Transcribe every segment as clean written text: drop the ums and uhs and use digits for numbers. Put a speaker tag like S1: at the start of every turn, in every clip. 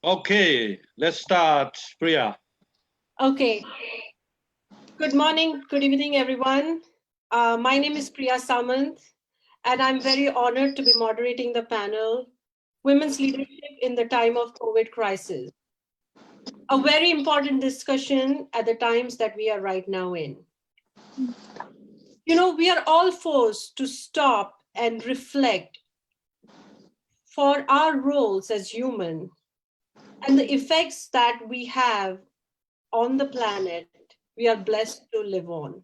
S1: Okay, let's start, Priya.
S2: Okay. Good morning, good evening, everyone. My name is Priya Samant, and I'm very honored to be moderating the panel, Women's Leadership in the Time of COVID Crisis. A very important discussion at the times that we are right now in. We are all forced to stop and reflect for our roles as human and the effects that we have on the planet we are blessed to live on.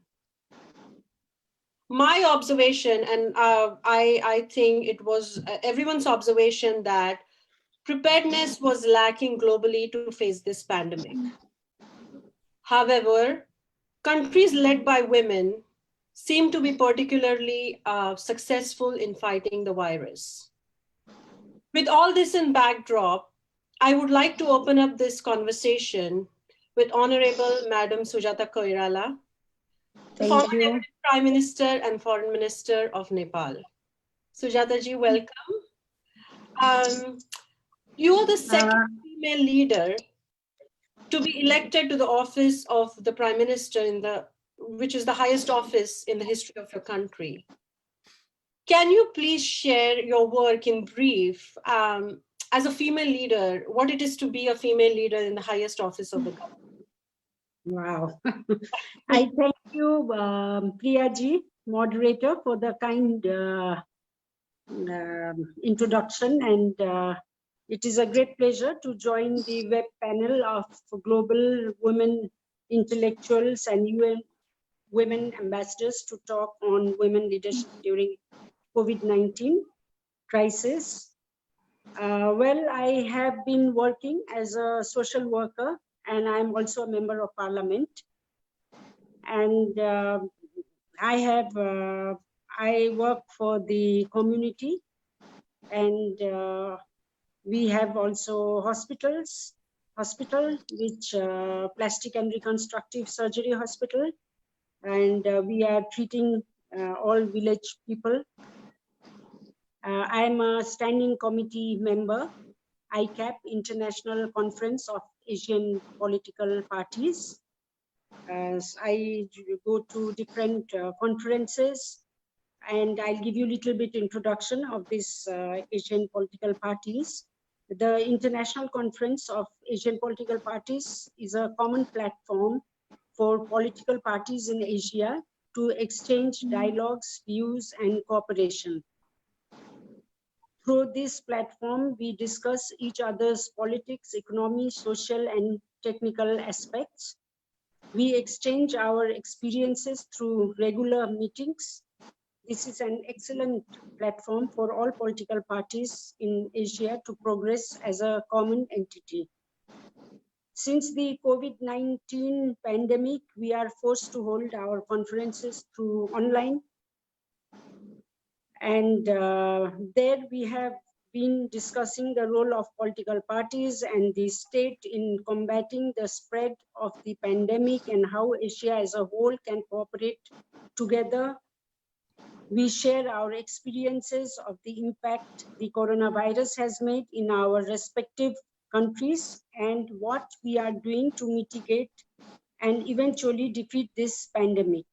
S2: My observation, and I think it was everyone's observation, that preparedness was lacking globally to face this pandemic. However, countries led by women seem to be particularly successful in fighting the virus. With all this in backdrop, I would like to open up this conversation with Honorable Madam Sujata Koirala, the former
S3: Thank you.
S2: Deputy Prime Minister and Foreign Minister of Nepal. Sujata ji, welcome. You are the second female leader to be elected to the office of the Prime Minister, which is the highest office in the history of your country. Can you please share your work in brief as a female leader, what it is to be a female leader in the highest office of the government?
S3: Wow. I thank you, Priya ji, moderator, for the kind introduction. And it is a great pleasure to join the web panel of global women intellectuals and UN women ambassadors to talk on women leadership during COVID-19 crisis. Well, I have been working as a social worker, and I'm also a member of parliament. And I work for the community, and we have also hospital, which plastic and reconstructive surgery hospital, and we are treating all village people. I'm a standing committee member, ICAP, International Conference of Asian Political Parties. I go to different conferences, and I'll give you a little bit introduction of this Asian political parties. The International Conference of Asian Political Parties is a common platform for political parties in Asia to exchange dialogues, views, and cooperation. Through this platform, we discuss each other's politics, economy, social, and technical aspects. We exchange our experiences through regular meetings. This is an excellent platform for all political parties in Asia to progress as a common entity. Since the COVID-19 pandemic, we are forced to hold our conferences through online. And there we have been discussing the role of political parties and the state in combating the spread of the pandemic and how Asia as a whole can cooperate together. We share our experiences of the impact the coronavirus has made in our respective countries and what we are doing to mitigate and eventually defeat this pandemic.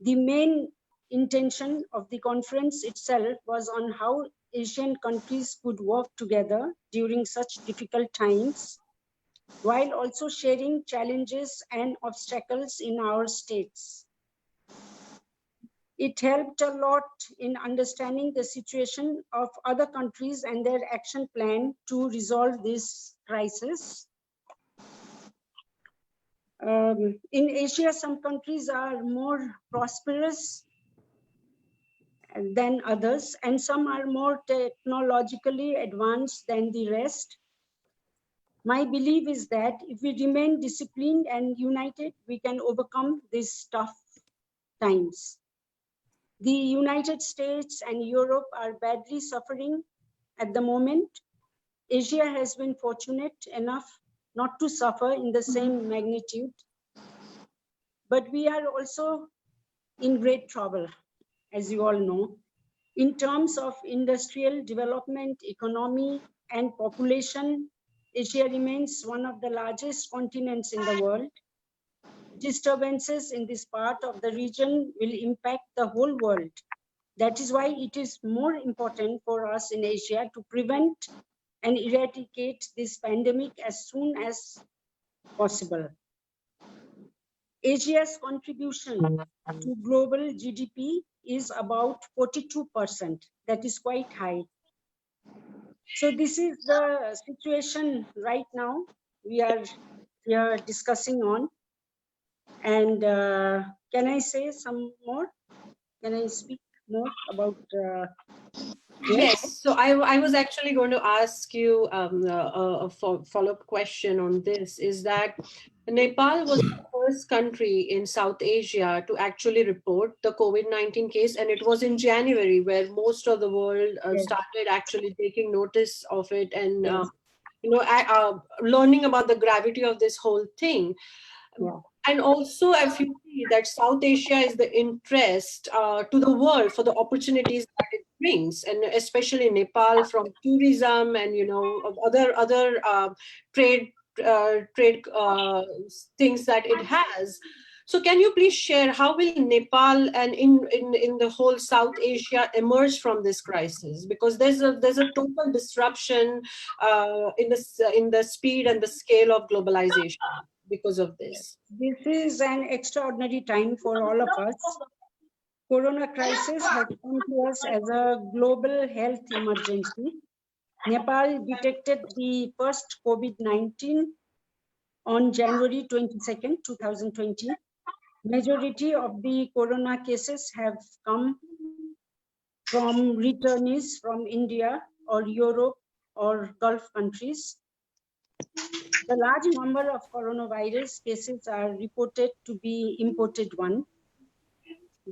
S3: The main intention of the conference itself was on how Asian countries could work together during such difficult times, while also sharing challenges and obstacles in our states. It helped a lot in understanding the situation of other countries and their action plan to resolve this crisis. In Asia, some countries are more prosperous than others, and some are more technologically advanced than the rest. My belief is that if we remain disciplined and united, we can overcome these tough times. The United States and Europe are badly suffering at the moment. Asia has been fortunate enough not to suffer in the same magnitude, but we are also in great trouble, as you all know, in terms of industrial development, economy, and population. Asia remains one of the largest continents in the world. Disturbances in this part of the region will impact the whole world. That is why it is more important for us in Asia to prevent and eradicate this pandemic as soon as possible. Asia's contribution to global GDP is about 42%. That is quite high. So this is the situation right now we are discussing on. And can I say some more? Can I speak more about?
S2: Yes. So I was actually going to ask you a follow-up question on this. Is that Nepal was the first country in South Asia to actually report the COVID-19 case, and it was in January where most of the world
S3: Yes.
S2: started actually taking notice of it and
S3: Yes.
S2: learning about the gravity of this whole thing.
S3: Yeah.
S2: And also, if you see that South Asia is the interest to the world for the opportunities that it brings, and especially Nepal from tourism and other trade things that it has. So, can you please share how will Nepal and in the whole South Asia emerge from this crisis? Because there's a total disruption in the speed and the scale of globalization because of this.
S3: This is an extraordinary time for all of us. Corona crisis has come to us as a global health emergency. Nepal detected the first COVID-19 on January 22nd, 2020. Majority of the corona cases have come from returnees from India or Europe or Gulf countries. The large number of coronavirus cases are reported to be imported one.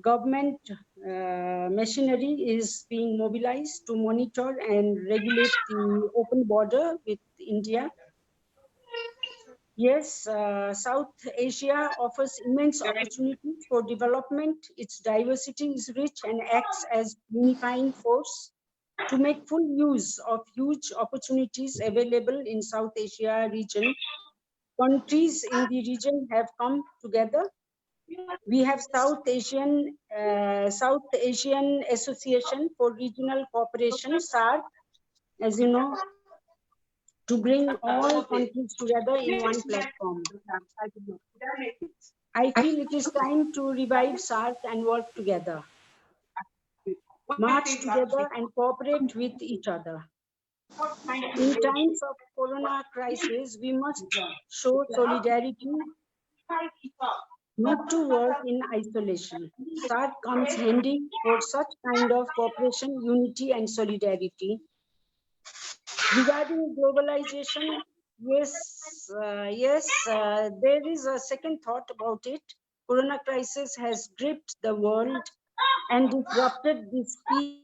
S3: Government machinery is being mobilized to monitor and regulate the open border with India. Yes, South Asia offers immense opportunities for development. Its diversity is rich and acts as unifying force to make full use of huge opportunities available in South Asia region. Countries in the region have come together. We have South Asian Association for Regional Cooperation, SARC, as you know, to bring all countries together in one platform. I feel it is time to revive SARC and work together, march together and cooperate with each other. In times of corona crisis, we must show solidarity, not to work in isolation. SARC comes handy for such kind of cooperation, unity and solidarity. Regarding globalization, there is a second thought about it. Corona crisis has gripped the world and disrupted the speed.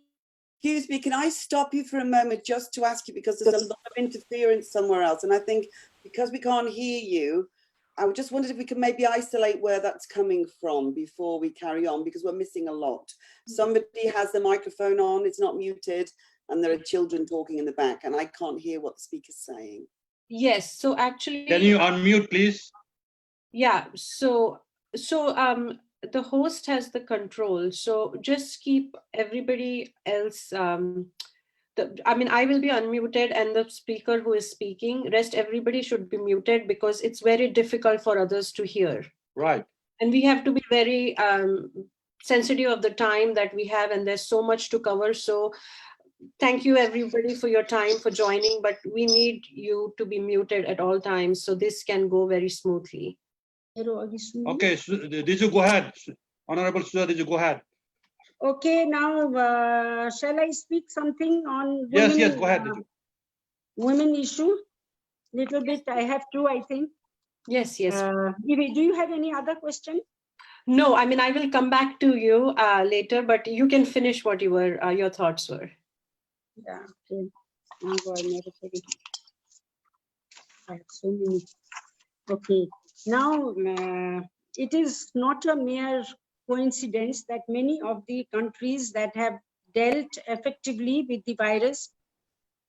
S4: Excuse me, can I stop you for a moment just to ask you, because there's a lot of interference somewhere else, and I think because we can't hear you, I just wondered if we could maybe isolate where that's coming from before we carry on, because we're missing a lot. Somebody has the microphone on, it's not muted, and there are children talking in the back, and I can't hear what the speaker's saying.
S2: Yes, so actually,
S1: Can you unmute, please?
S2: Yeah, so the host has the control, so just keep everybody else I will be unmuted, and the speaker who is speaking, rest everybody should be muted, because it's very difficult for others to hear.
S1: Right.
S2: And we have to be very sensitive of the time that we have, and there's so much to cover. So thank you everybody for your time, for joining, but we need you to be muted at all times so this can go very smoothly.
S1: Okay, did you go ahead? Honorable Sujata, did you go ahead?
S3: Okay, now shall I speak something on
S1: Yes,
S3: women,
S1: yes, go ahead.
S3: Women issue? Little bit, I have to, I think.
S2: Yes, yes.
S3: Do you have any other question?
S2: No, I will come back to you later, but you can finish what your thoughts were.
S3: Yeah, okay. I have so many. Okay, now it is not a mere coincidence that many of the countries that have dealt effectively with the virus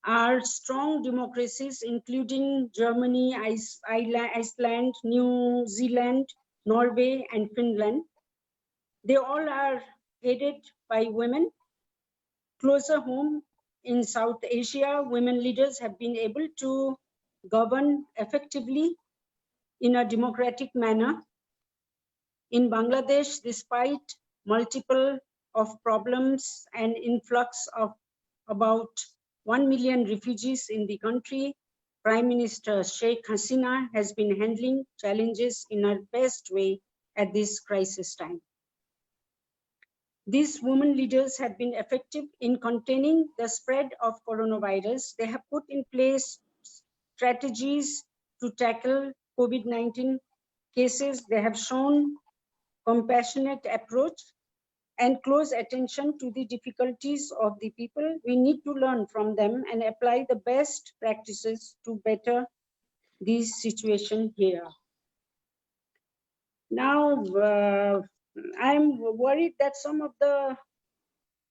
S3: are strong democracies, including Germany, Iceland, New Zealand, Norway, and Finland. They all are headed by women. Closer home in South Asia, women leaders have been able to govern effectively in a democratic manner. In Bangladesh, despite multiple of problems and influx of about 1 million refugees in the country, Prime Minister Sheikh Hasina has been handling challenges in her best way at this crisis time. These women leaders have been effective in containing the spread of coronavirus. They have put in place strategies to tackle COVID-19 cases. They have shown compassionate approach and close attention to the difficulties of the people. We need to learn from them and apply the best practices to better this situation here. Now, I'm worried that some of the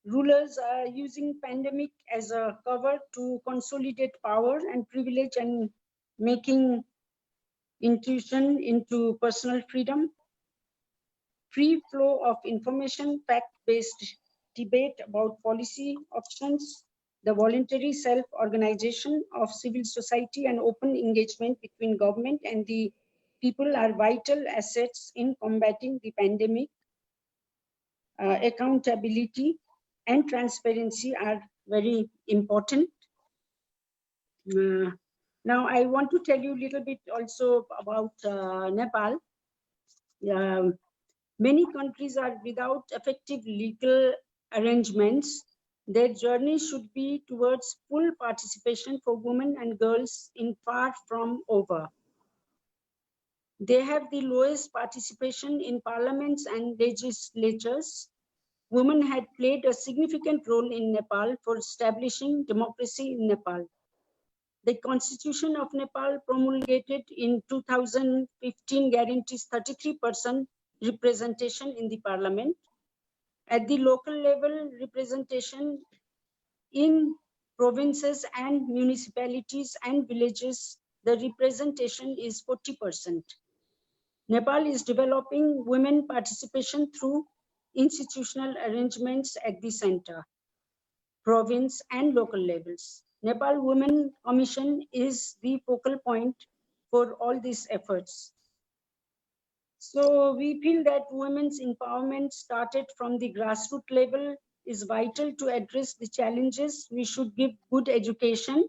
S3: rulers are using pandemic as a cover to consolidate power and privilege and making intrusion into personal freedom. Free flow of information, fact-based debate about policy options, the voluntary self-organization of civil society and open engagement between government and the people are vital assets in combating the pandemic. Accountability and transparency are very important. Now, I want to tell you a little bit also about Nepal. Many countries are without effective legal arrangements. Their journey should be towards full participation for women and girls in far from over. They have the lowest participation in parliaments and legislatures. Women had played a significant role in Nepal for establishing democracy in Nepal. The Constitution of Nepal promulgated in 2015 guarantees 33% representation in the parliament. At the local level, representation in provinces and municipalities and villages, the representation is 40%. Nepal is developing women participation through institutional arrangements at the center, province, and local levels. Nepal Women Commission is the focal point for all these efforts. So we feel that women's empowerment started from the grassroots level is vital to address the challenges. We should give good education,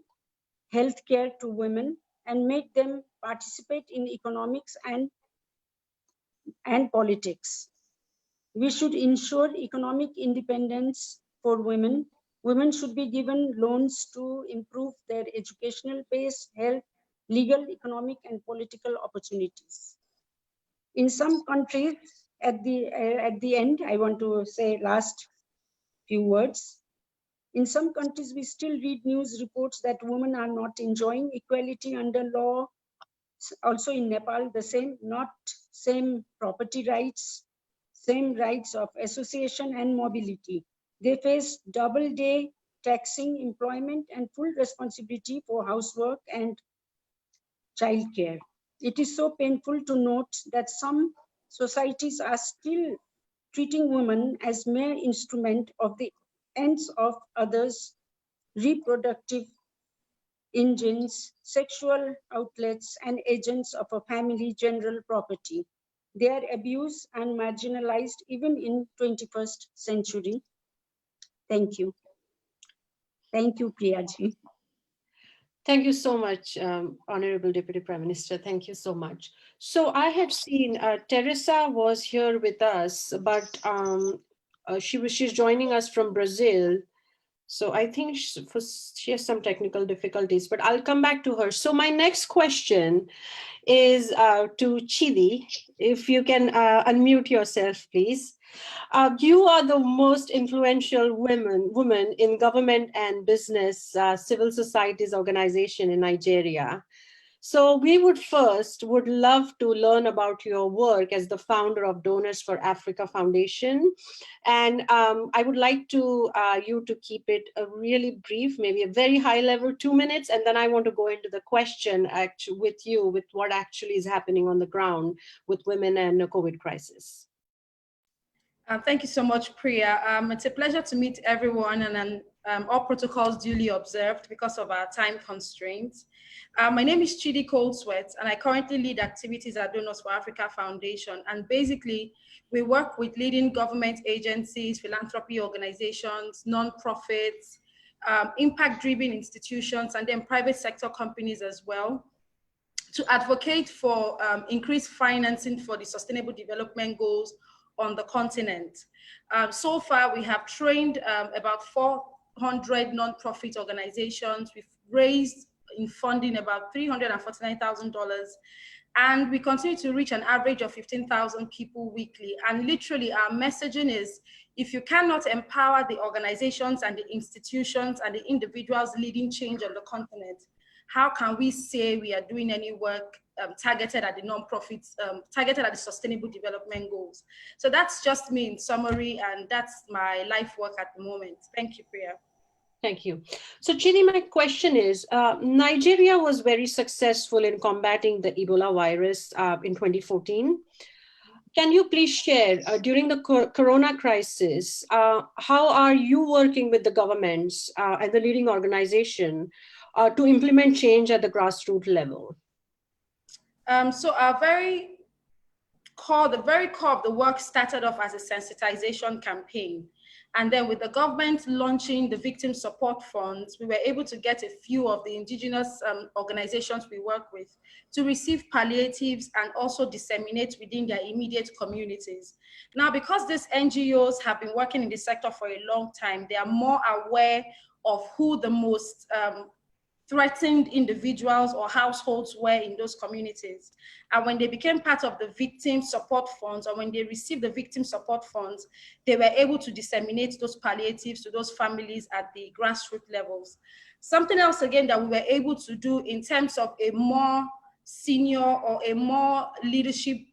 S3: healthcare to women, and make them participate in economics and politics. We should ensure economic independence for women. Women should be given loans to improve their educational base, health, legal, economic, and political opportunities. In some countries, at the end, I want to say last few words. In some countries, we still read news reports that women are not enjoying equality under law. Also in Nepal, the same property rights, same rights of association and mobility. They face double day taxing, employment, and full responsibility for housework and childcare. It is so painful to note that some societies are still treating women as mere instrument of the ends of others, reproductive engines, sexual outlets, and agents of a family general property. They are abused and marginalized even in 21st century. Thank you. Thank you, Priyaji.
S2: Thank you so much, Honorable Deputy Prime Minister. Thank you so much. So I had seen Teresa was here with us, but she's joining us from Brazil. So I think she has some technical difficulties, but I'll come back to her. So my next question is to Chidi. If you can unmute yourself, please. You are the most influential woman in government and business, civil societies organization in Nigeria. So we would love to learn about your work as the founder of Donors for Africa Foundation. And I would like to you to keep it really brief, maybe a very high level, 2 minutes. And then I want to go into the question with you, with what actually is happening on the ground with women and the COVID crisis.
S5: Thank you so much, Priya. It's a pleasure to meet everyone, and all protocols duly observed because of our time constraints. My name is Chidi Coldsweat, and I currently lead activities at Donors for Africa Foundation. And basically, we work with leading government agencies, philanthropy organizations, nonprofits, impact-driven institutions, and then private sector companies as well, to advocate for increased financing for the Sustainable Development Goals on the continent. So far, we have trained about 400 nonprofit organizations. We've raised in funding about $349,000, and we continue to reach an average of 15,000 people weekly. And literally, our messaging is, if you cannot empower the organizations and the institutions and the individuals leading change on the continent, how can we say we are doing any work targeted at the nonprofits, targeted at the Sustainable Development Goals? So that's just me in summary, and that's my life work at the moment. Thank you, Priya.
S2: Thank you. So Chidi, my question is, Nigeria was very successful in combating the Ebola virus in 2014. Can you please share, during the Corona crisis, how are you working with the governments and the leading organization to implement change at the grassroots level?
S5: So our the very core of the work started off as a sensitization campaign. And then with the government launching the victim support funds, we were able to get a few of the indigenous organizations we work with to receive palliatives and also disseminate within their immediate communities. Now, because these NGOs have been working in the sector for a long time, they are more aware of who the most threatened individuals or households were in those communities. And when they became part of the victim support funds, or when they received the victim support funds, they were able to disseminate those palliatives to those families at the grassroots levels. Something else, again, that we were able to do in terms of a more senior or a more leadership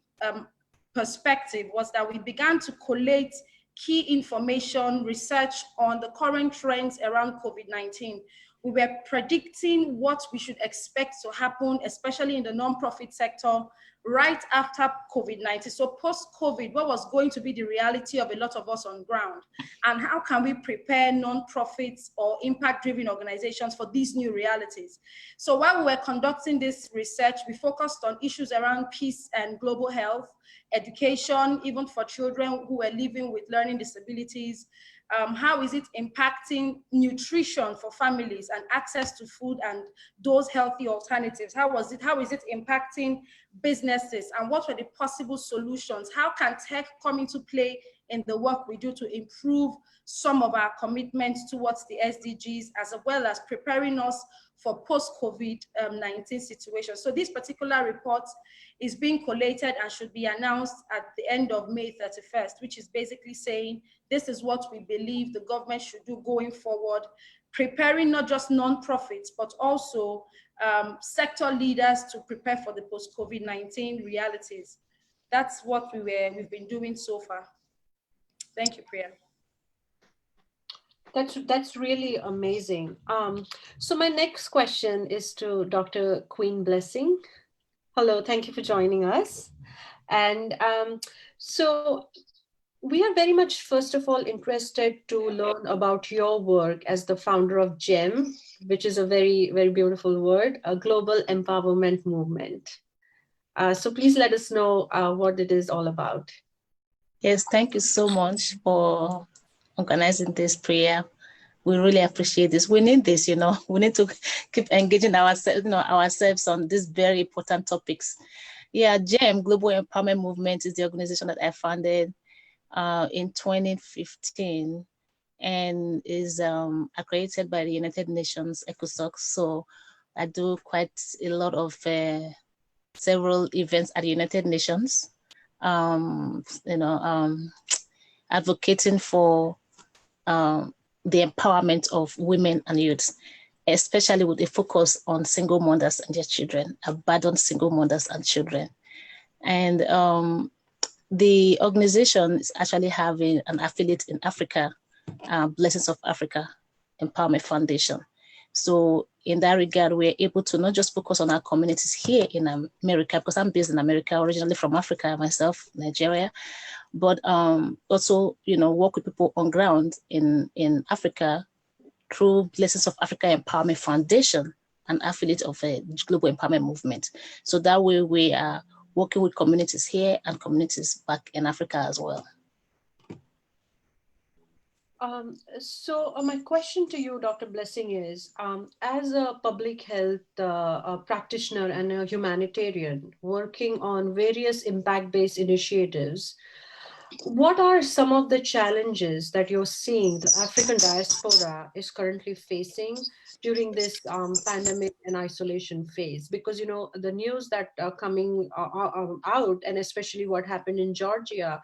S5: perspective was that we began to collate key information, research on the current trends around COVID-19. We were predicting what we should expect to happen, especially in the nonprofit sector, right after COVID-19. So post-COVID, what was going to be the reality of a lot of us on ground? And how can we prepare nonprofits or impact-driven organizations for these new realities? So while we were conducting this research, we focused on issues around peace and global health, education, even for children who were living with learning disabilities. How is it impacting nutrition for families and access to food and those healthy alternatives? How is it impacting businesses, and what were the possible solutions? How can tech come into play in the work we do to improve some of our commitments towards the SDGs, as well as preparing us for post-COVID-19 situations? So this particular report is being collated and should be announced at the end of May 31st, which is basically saying this is what we believe the government should do going forward, preparing not just nonprofits, but also sector leaders to prepare for the post-COVID-19 realities. That's what we've been doing so far. Thank you, Priya.
S2: That's really amazing. So my next question is to Dr. Queen Blessing. Hello, thank you for joining us. And so we are very much, first of all, interested to learn about your work as the founder of GEM, which is a very, very beautiful word, a global empowerment movement. So please let us know what it is all about.
S6: Yes, thank you so much for organizing this, Priya. We really appreciate this. We need this, we need to keep engaging ourselves on these very important topics. Yeah, GEM, Global Empowerment Movement, is the organization that I founded in 2015 and is accredited by the United Nations ECOSOC. So I do quite a lot of several events at the United Nations, advocating for the empowerment of women and youths. especially with a focus on single mothers and their children, abandoned single mothers and children. And the organization is actually having an affiliate in Africa, Blessings of Africa Empowerment Foundation. So in that regard, we're able to not just focus on our communities here in America, because I'm based in America, originally from Africa myself, Nigeria, but also, work with people on ground in Africa through Blessings of Africa Empowerment Foundation, an affiliate of a global empowerment movement. So that way we are working with communities here and communities back in Africa as well.
S2: So my question to you, Dr. Blessing, is as a public health practitioner and a humanitarian working on various impact-based initiatives, what are some of the challenges that you're seeing the African diaspora is currently facing during this pandemic and isolation phase? Because, the news that are coming out, and especially what happened in Georgia,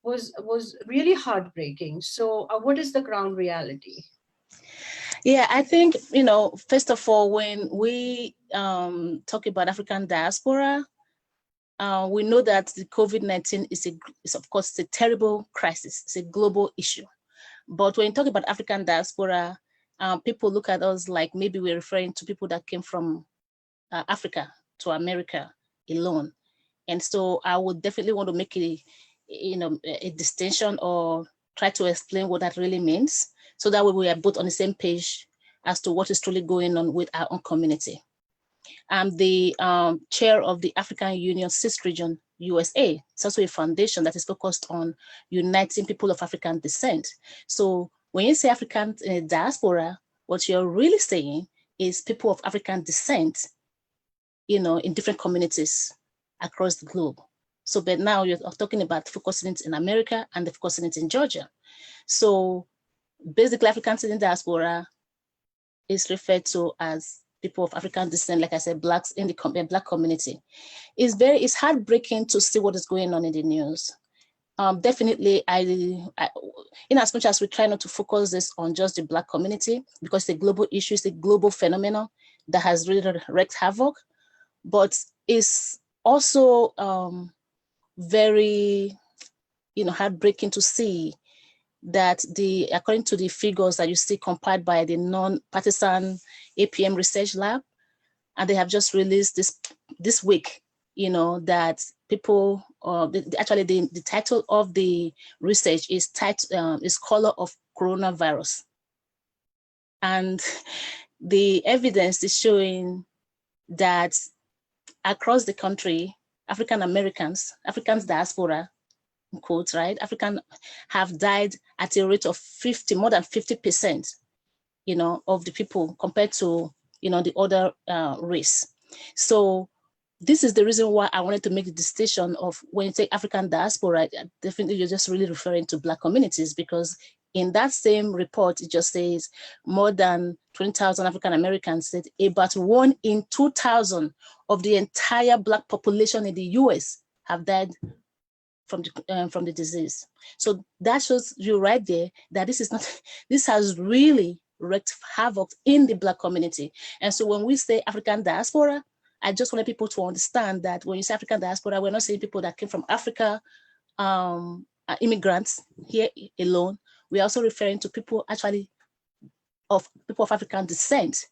S2: was really heartbreaking. So what is the ground reality?
S6: Yeah, I think, first of all, when we talk about African diaspora, we know that the COVID-19 is of course a terrible crisis. It's a global issue. But when you talk about African diaspora, people look at us like maybe we're referring to people that came from Africa to America alone. And so I would definitely want to make a distinction or try to explain what that really means, so that way we are both on the same page as to what is truly going on with our own community. I'm the chair of the African Union CIS region, USA. It's also a foundation that is focused on uniting people of African descent. So when you say African diaspora, what you're really saying is people of African descent, in different communities across the globe. So, but now you're talking about focusing it in America and focusing it in Georgia. So basically Africans in the diaspora is referred to as people of African descent, like I said, Blacks in the Black community. It's heartbreaking to see what is going on in the news. Definitely, in as much as we try not to focus this on just the Black community, because the global issue is a global phenomenon that has really wreaked havoc, but it's also very, heartbreaking to see that according to the figures that you see compiled by the non-partisan APM Research Lab, and they have just released this week, that people, actually the title of the research is Color of Coronavirus. And the evidence is showing that across the country, Africans diaspora, in quotes, right? African have died at a rate of more than 50%, of the people compared to, the other race. So this is the reason why I wanted to make the distinction of when you say African diaspora, definitely you're just really referring to Black communities, because in that same report, it just says more than 20,000 African Americans said about 1 in 2,000 of the entire Black population in the US have died from the disease. So that shows you right there that this has really wreaked havoc in the Black community. And so when we say African diaspora, I just wanted people to understand that when you say African diaspora, we're not saying people that came from Africa, immigrants here alone. We're also referring to people of African descent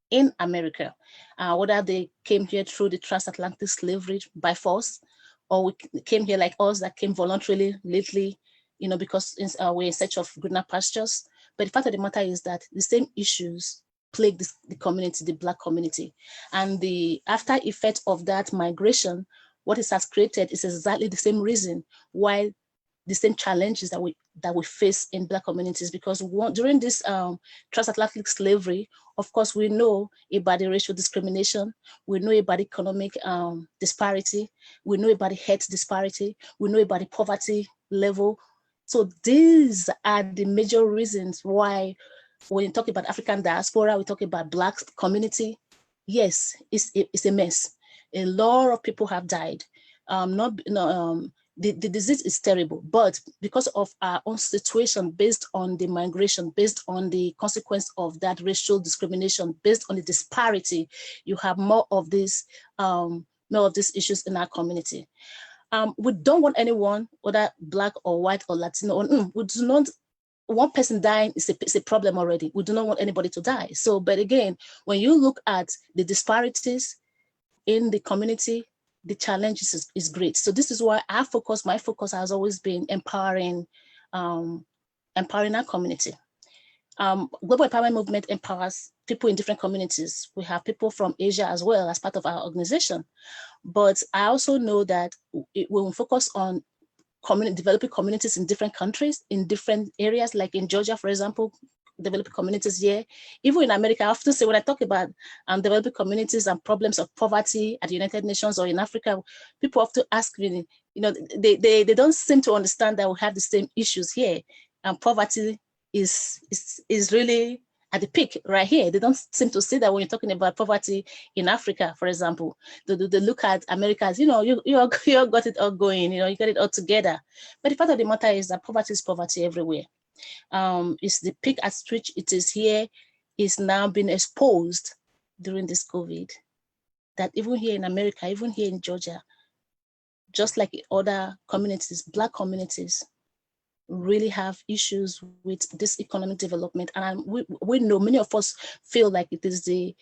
S6: in America, whether they came here through the transatlantic slavery by force, or we came here like us that came voluntarily lately, because we're in search of greener pastures. But the fact of the matter is that the same issues plague the community, the Black community. And the after effect of that migration, what it has created is exactly the same reason why the same challenges that we face in Black communities, because during this transatlantic slavery, of course, we know about the racial discrimination, we know about economic disparity, we know about the health disparity, we know about the poverty level. So these are the major reasons why when you talk about African diaspora, we talk about Black community. Yes, it's a mess. A lot of people have died. the disease is terrible, but because of our own situation, based on the migration, based on the consequence of that racial discrimination, based on the disparity, you have more of these issues in our community. We don't want anyone, whether Black or white or Latino, we do not. One person dying is a problem already. We do not want anybody to die. So, but again, when you look at the disparities in the community, the challenge is great. So this is why my focus has always been empowering our community. Global Empowerment Movement empowers people in different communities. We have people from Asia as well as part of our organization. But I also know that it will focus on developing communities in different countries, in different areas, like in Georgia, for example, developing communities here. Even in America, I often say when I talk about developing communities and problems of poverty at the United Nations or in Africa, people often ask me, they don't seem to understand that we have the same issues here, and poverty is really at the peak right here. They don't seem to see that when you're talking about poverty in Africa, for example. They look at America as, you all got it all going, you got it all together. But the fact of the matter is that poverty is poverty everywhere. It's the peak at which it is here is now being exposed during this COVID. That even here in America, even here in Georgia, just like other communities, Black communities, really have issues with this economic development. And we know, many of us feel like it is the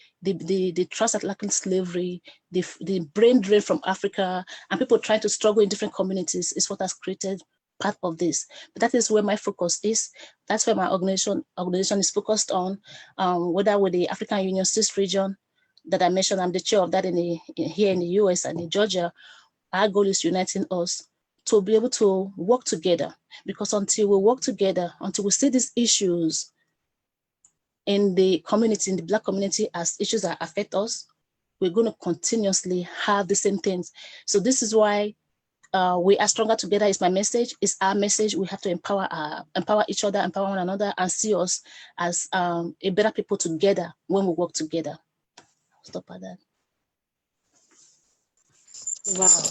S6: transatlantic slavery, the brain drain from Africa, and people trying to struggle in different communities is what has created part of this. But that is where my focus is. That's where my organization is focused on, whether with the African Union CIS region that I mentioned. I'm the chair of that here in the US and in Georgia. Our goal is uniting us to be able to work together, because until we work together, until we see these issues in the community, in the Black community, as issues that affect us, we're going to continuously have the same things. So this is why we are stronger together is my message, is our message. We have to empower each other, empower one another, and see us as a better people together when we work together. I'll stop at that.
S2: Wow.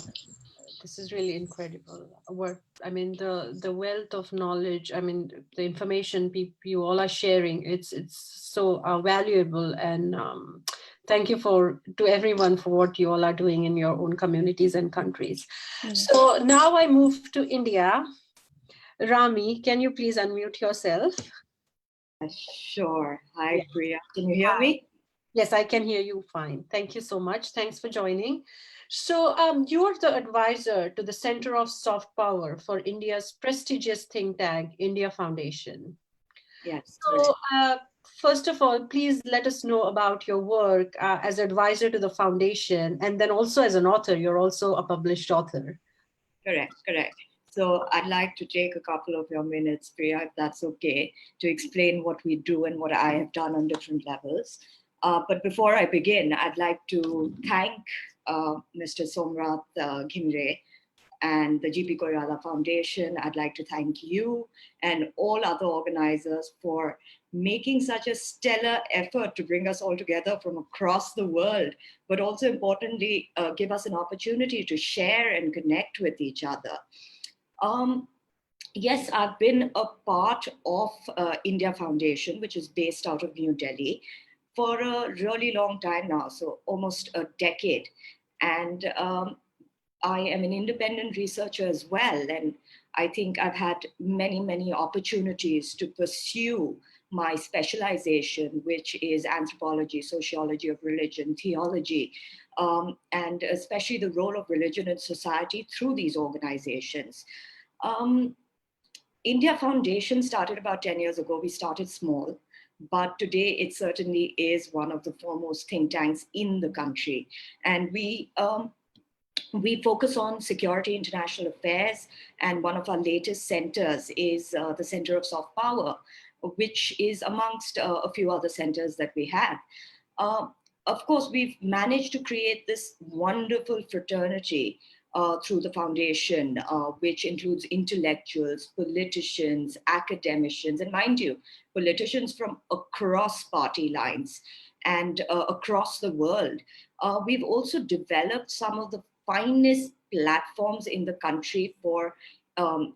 S2: This is really incredible work. I mean, the wealth of knowledge, I mean, the information you all are sharing, it's so valuable. And thank you to everyone for what you all are doing in your own communities and countries. So now I move to India. Rami, can you please unmute yourself?
S7: Sure. Hi, Priya. Can you hear me?
S2: Yes, I can hear you fine. Thank you so much. Thanks for joining. So you're the advisor to the Center of Soft Power for India's prestigious think tank, India Foundation.
S7: Yes.
S2: So first of all, please let us know about your work as advisor to the foundation, and then also as an author. You're also a published author.
S7: Correct. So I'd like to take a couple of your minutes, Priya, if that's okay, to explain what we do and what I have done on different levels. But before I begin, I'd like to thank Mr. Somnath Ghirmire and the GPK Koirala Foundation. I'd like to thank you and all other organizers for making such a stellar effort to bring us all together from across the world, but also importantly, give us an opportunity to share and connect with each other. Yes, I've been a part of India Foundation, which is based out of New Delhi, for a really long time now, so almost a decade. And I am an independent researcher as well. And I think I've had many opportunities to pursue my specialization, which is anthropology, sociology of religion, theology, and especially the role of religion in society through these organizations. India Foundation started about 10 years ago. We started small, but today it certainly is one of the foremost think tanks in the country. And we focus on security, international affairs, and one of our latest centers is the Center of Soft Power, which is amongst a few other centers that we have. Of course, we've managed to create this wonderful fraternity through the foundation, which includes intellectuals, politicians, academicians, and mind you, politicians from across party lines and across the world. We've also developed some of the finest platforms in the country for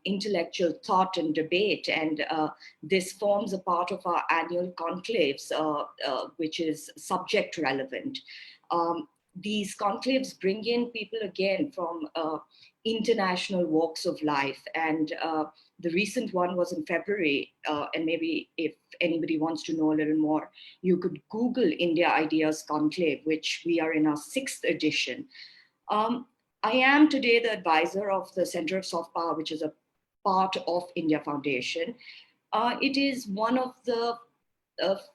S7: intellectual thought and debate. And this forms a part of our annual conclaves, which is subject relevant. These conclaves bring in people again from international walks of life. And the recent one was in February. And maybe if anybody wants to know a little more, you could Google India Ideas Conclave, which we are in our 6th edition. I am today the advisor of the Center of Soft Power, which is a part of India Foundation. It is one of the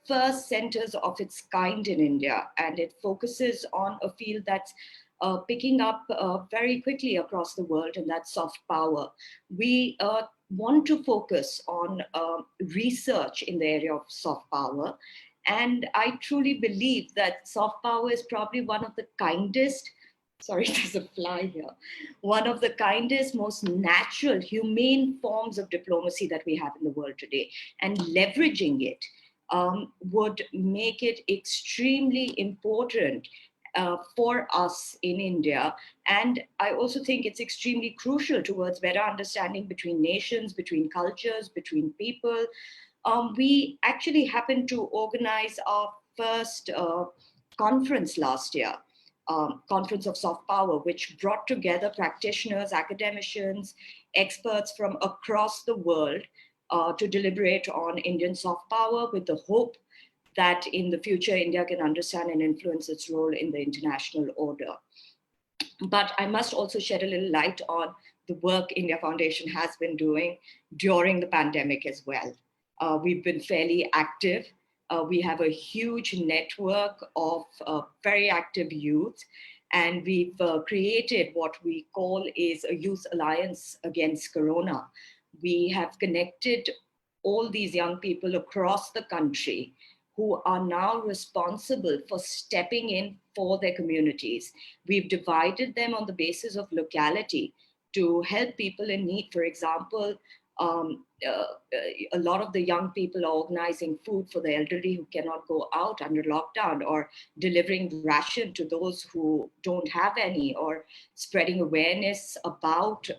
S7: first centers of its kind in India, and it focuses on a field that's picking up very quickly across the world, and that's soft power. We want to focus on research in the area of soft power, and I truly believe that soft power is probably one of the kindest, sorry, there's a fly here, one of the kindest, most natural, humane forms of diplomacy that we have in the world today. And leveraging it would make it extremely important for us in India. And I also think it's extremely crucial towards better understanding between nations, between cultures, between people. We actually happened to organize our first conference last year, Conference of Soft Power, which brought together practitioners, academicians, experts from across the world to deliberate on Indian soft power, with the hope that in the future, India can understand and influence its role in the international order. But I must also shed a little light on the work India Foundation has been doing during the pandemic as well. We've been fairly active. We have a huge network of very active youth, and we've created what we call is a youth alliance against Corona. We have connected all these young people across the country who are now responsible for stepping in for their communities. We've divided them on the basis of locality to help people in need. For example, a lot of the young people are organizing food for the elderly who cannot go out under lockdown, or delivering ration to those who don't have any, or spreading awareness about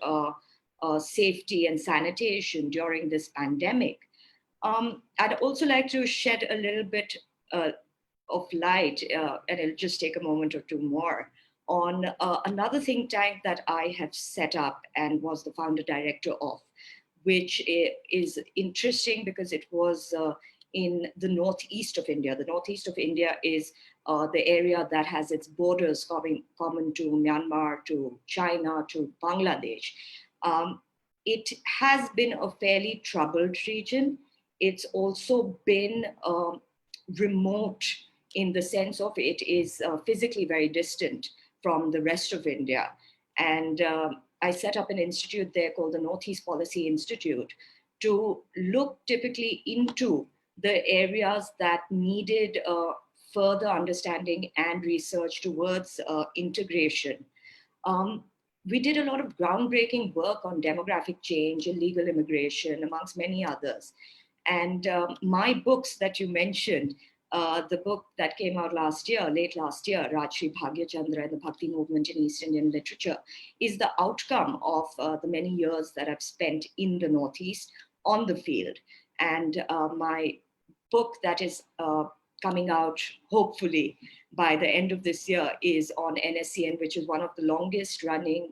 S7: safety and sanitation during this pandemic. I'd also like to shed a little bit of light, and it'll just take a moment or two more, on another think tank that I have set up and was the founder director of, which is interesting because it was in the northeast of India. The northeast of India is the area that has its borders common to Myanmar, to China, to Bangladesh. It has been a fairly troubled region. It's also been remote in the sense of it is physically very distant from the rest of India. And I set up an institute there called the Northeast Policy Institute to look typically into the areas that needed further understanding and research towards integration. We did a lot of groundbreaking work on demographic change, illegal immigration, amongst many others. And my books that you mentioned, the book that came out last year, late last year, Rajshri Bhagya Chandra and the Bhakti Movement in East Indian Literature, is the outcome of the many years that I've spent in the Northeast on the field. And my book that is coming out, hopefully, by the end of this year is on NSCN, which is one of the longest running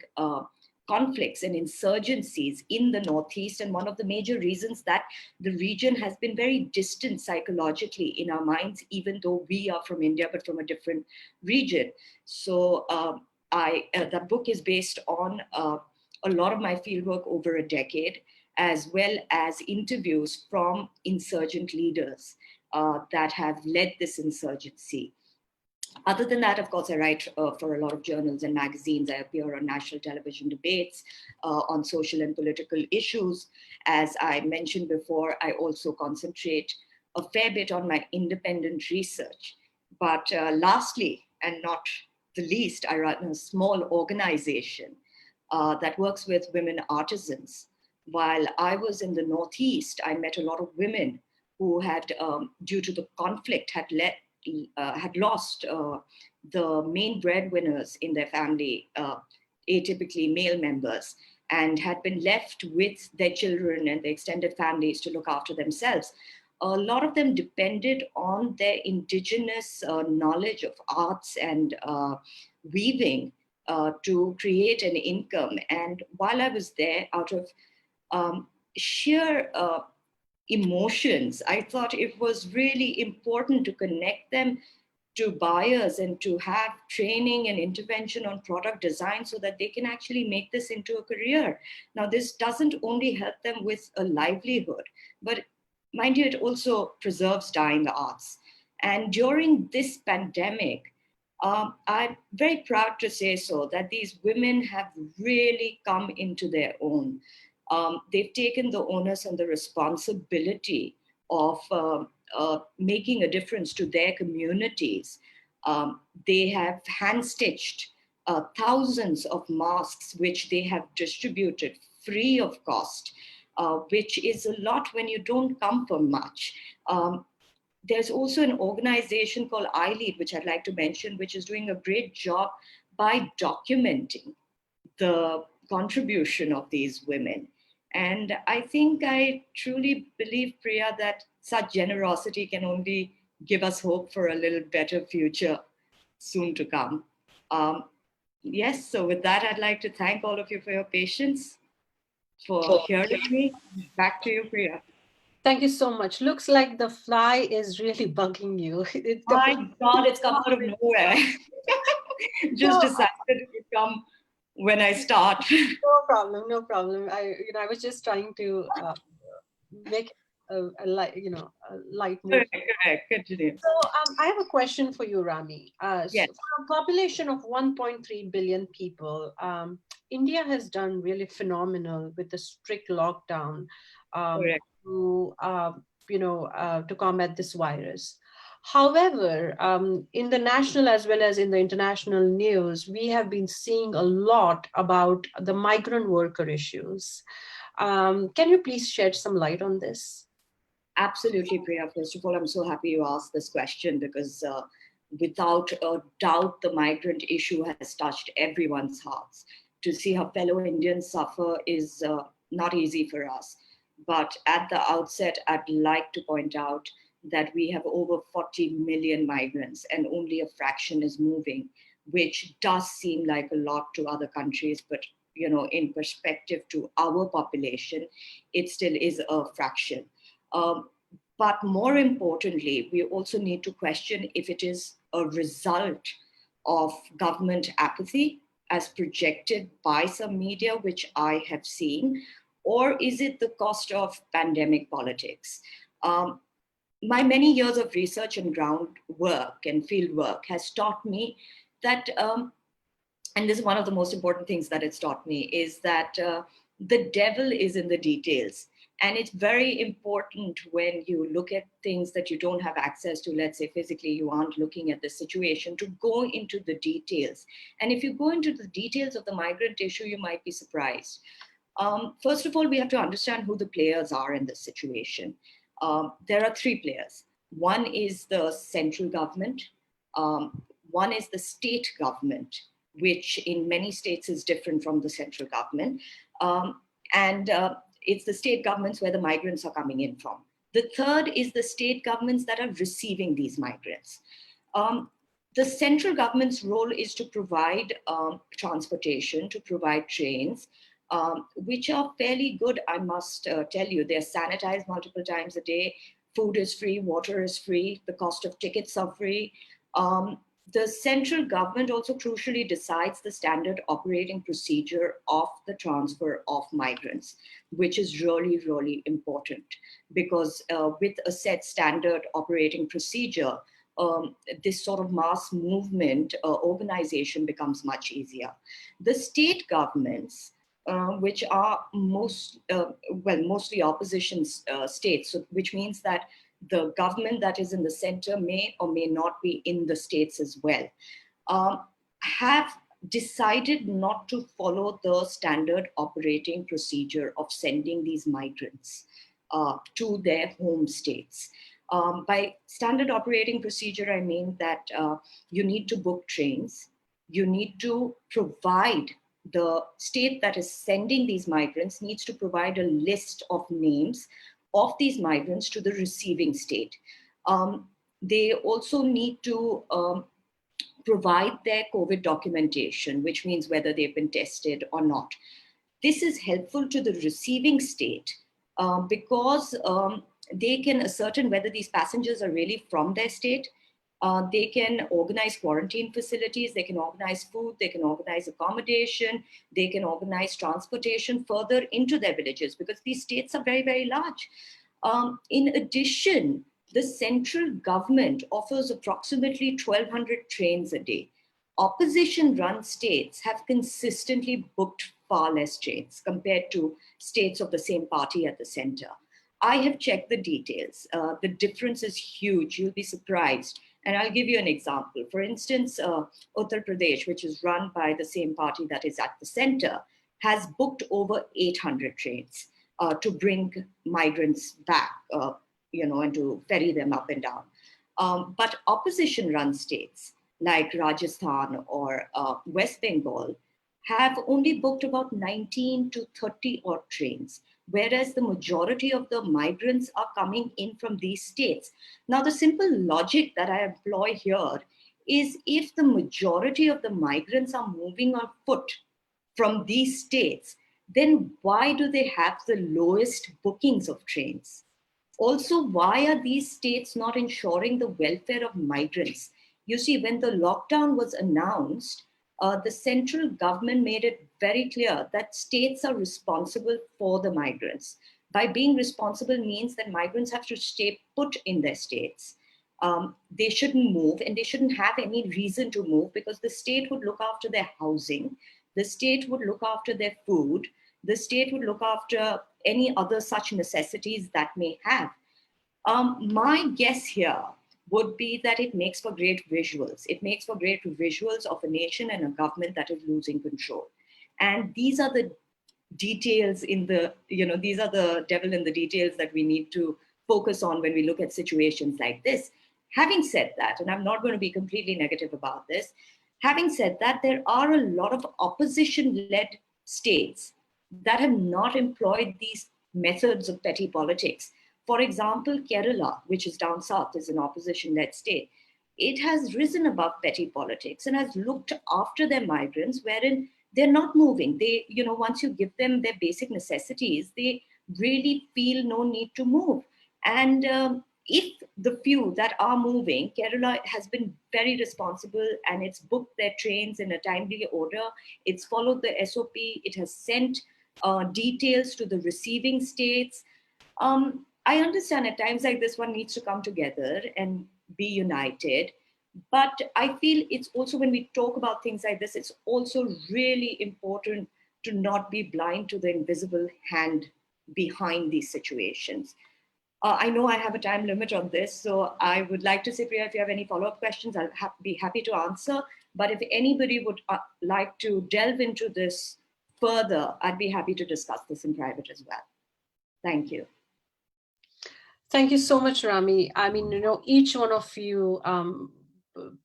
S7: conflicts and insurgencies in the Northeast, and one of the major reasons that the region has been very distant psychologically in our minds, even though we are from India, but from a different region. So that book is based on a lot of my fieldwork over a decade, as well as interviews from insurgent leaders that have led this insurgency. Other than that, of course, I write for a lot of journals and magazines. I appear on national television debates on social and political issues. As I mentioned before, I also concentrate a fair bit on my independent research. But lastly, and not the least, I run a small organization that works with women artisans. While I was in the Northeast, I met a lot of women who had, due to the conflict, had lost the main breadwinners in their family atypically male members and had been left with their children and their extended families to look after themselves. A lot of them depended on their indigenous knowledge of arts and weaving to create an income. And while I was there, out of sheer emotions, I thought it was really important to connect them to buyers and to have training and intervention on product design so that they can actually make this into a career. Now, this doesn't only help them with a livelihood, but mind you, it also preserves dying arts. And during this pandemic, I'm very proud to say so that these women have really come into their own. They've taken the onus and the responsibility of making a difference to their communities. They have hand-stitched thousands of masks, which they have distributed free of cost, which is a lot when you don't come for much. There's also an organization called iLead, which I'd like to mention, which is doing a great job by documenting the contribution of these women. And I think I truly believe, Priya, that such generosity can only give us hope for a little better future soon to come. Yes, so with that, I'd like to thank all of you for your patience, for hearing me. Back to you, Priya.
S2: Thank you so much. Looks like the fly is really bugging you.
S7: My God, it's come out of nowhere. Just decided to come when I start.
S2: No problem, no problem. I was just trying to make a light, a light move.
S7: Correct. Continue.
S2: So I have a question for you, Rami.
S7: Yes.
S2: So for a population of 1.3 billion people, India has done really phenomenal with the strict lockdown to combat this virus. However, in the national as well as in the international news, we have been seeing a lot about the migrant worker issues. Can you please shed some light on this?
S7: Absolutely, Priya. First of all, I'm so happy you asked this question because without a doubt, the migrant issue has touched everyone's hearts. To see how fellow Indians suffer is not easy for us. But at the outset, I'd like to point out that we have over 40 million migrants and only a fraction is moving, which does seem like a lot to other countries, but in perspective to our population, it still is a fraction. But more importantly, we also need to question if it is a result of government apathy as projected by some media, which I have seen, or is it the cost of pandemic politics? My many years of research and groundwork and field work has taught me that, and this is one of the most important things that it's taught me, is that the devil is in the details. And it's very important when you look at things that you don't have access to, let's say physically, you aren't looking at the situation, to go into the details. And if you go into the details of the migrant issue, you might be surprised. First of all, we have to understand who the players are in this situation. There are three players. One is the central government. One is the state government, which in many states is different from the central government. It's the state governments where the migrants are coming in from. The third is the state governments that are receiving these migrants. The central government's role is to provide transportation, to provide trains, which are fairly good, I must tell you. They're sanitized multiple times a day. Food is free, water is free, the cost of tickets are free. The central government also crucially decides the standard operating procedure of the transfer of migrants, which is really, really important because with a set standard operating procedure, this sort of mass movement organization becomes much easier. The state governments, which are mostly opposition states, so, which means that the government that is in the center may or may not be in the states as well, have decided not to follow the standard operating procedure of sending these migrants to their home states. By standard operating procedure, I mean that you need to book trains, you need to provide the state that is sending these migrants needs to provide a list of names of these migrants to the receiving state. They also need to provide their COVID documentation, which means whether they've been tested or not. This is helpful to the receiving state because they can ascertain whether these passengers are really from their state. They can organize quarantine facilities, they can organize food, they can organize accommodation, they can organize transportation further into their villages, because these states are very, very large. In addition, the central government offers approximately 1,200 trains a day. Opposition-run states have consistently booked far less trains compared to states of the same party at the center. I have checked the details. The difference is huge. You'll be surprised. And I'll give you an example. For instance, Uttar Pradesh, which is run by the same party that is at the center, has booked over 800 trains to bring migrants back, and to ferry them up and down. But opposition-run states like Rajasthan or West Bengal have only booked about 19 to 30 odd trains, whereas the majority of the migrants are coming in from these states. Now, the simple logic that I employ here is, if the majority of the migrants are moving on foot from these states, then why do they have the lowest bookings of trains? Also, why are these states not ensuring the welfare of migrants? You see, when the lockdown was announced, the central government made it very clear that states are responsible for the migrants. By being responsible means that migrants have to stay put in their states. They shouldn't move, and they shouldn't have any reason to move, because the state would look after their housing, the state would look after their food, the state would look after any other such necessities that may have. My guess here would be that it makes for great visuals. It makes for great visuals of a nation and a government that is losing control. And these are the details in the, these are the devil in the details that we need to focus on when we look at situations like this. Having said that, and I'm not going to be completely negative about this, having said that, there are a lot of opposition-led states that have not employed these methods of petty politics. For example, Kerala, which is down south, is an opposition-led state. It has risen above petty politics and has looked after their migrants, wherein they're not moving. They, once you give them their basic necessities, they really feel no need to move. And if the few that are moving, Kerala has been very responsible, and it's booked their trains in a timely order. It's followed the SOP. It has sent details to the receiving states. I understand at times like this, one needs to come together and be united. But I feel it's also, when we talk about things like this, it's also really important to not be blind to the invisible hand behind these situations. I know I have a time limit on this, so I would like to say, Priya, if you have any follow-up questions, I'll be happy to answer. But if anybody would like to delve into this further, I'd be happy to discuss this in private as well. Thank you.
S2: Thank you so much, Rami. I mean, each one of you,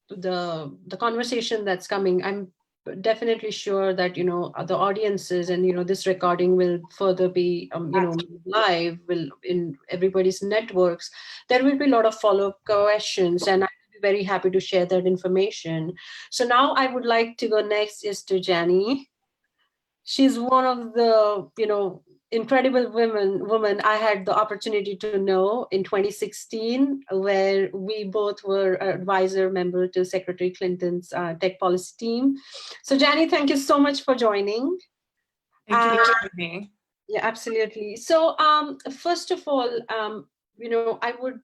S2: the conversation that's coming, I'm definitely sure that, the audiences and, this recording will further be, live, will in everybody's networks. There will be a lot of follow-up questions, and I'll be very happy to share that information. So now I would like to go next is to Jenny. She's one of the, incredible woman I had the opportunity to know in 2016, where we both were advisor member to Secretary Clinton's tech policy team. So Jenny, thank you so much for joining.
S8: Thank you for having me.
S2: Yeah, absolutely. So first of all, I would,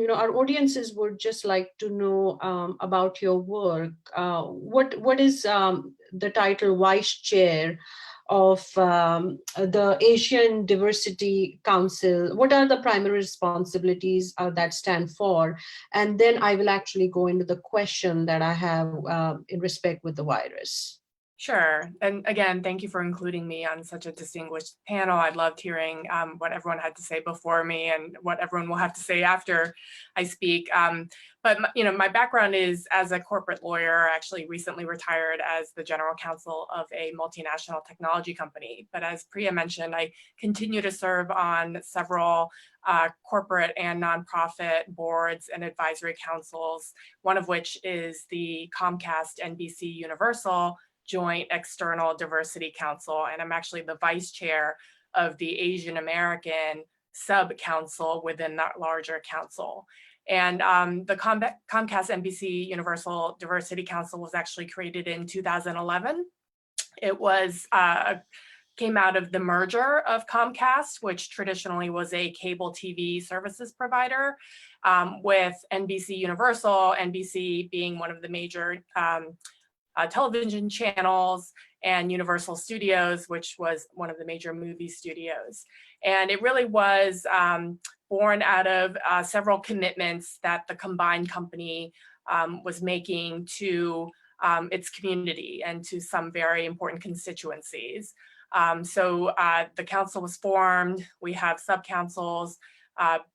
S2: our audiences would just like to know about your work. What is the title Vice Chair of the Asian Diversity Council? What are the primary responsibilities that stand for? And then I will actually go into the question that I have in respect with the virus.
S8: Sure. And again, thank you for including me on such a distinguished panel. I loved hearing what everyone had to say before me and what everyone will have to say after I speak. But my background is as a corporate lawyer. I actually recently retired as the general counsel of a multinational technology company. But as Priya mentioned, I continue to serve on several corporate and nonprofit boards and advisory councils, one of which is the Comcast NBC Universal Joint External Diversity Council, and I'm actually the vice chair of the Asian American sub-council within that larger council. And the Comcast NBC Universal Diversity Council was actually created in 2011. It was came out of the merger of Comcast, which traditionally was a cable TV services provider, with NBC Universal, NBC being one of the major television channels, and Universal Studios, which was one of the major movie studios. And it really was born out of several commitments that the combined company was making to its community and to some very important constituencies. So the council was formed. We have sub-councils.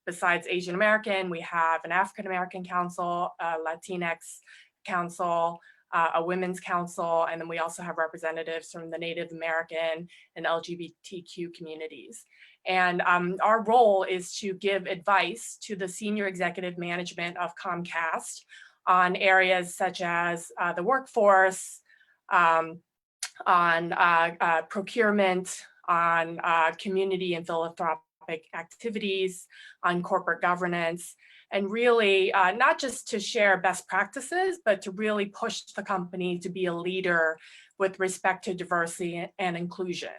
S8: Besides Asian American, we have an African American council, a Latinx council, a women's council, and then we also have representatives from the Native American and LGBTQ communities. And our role is to give advice to the senior executive management of Comcast on areas such as the workforce, on procurement, on community and philanthropic activities, on corporate governance, and really not just to share best practices, but to really push the company to be a leader with respect to diversity and inclusion.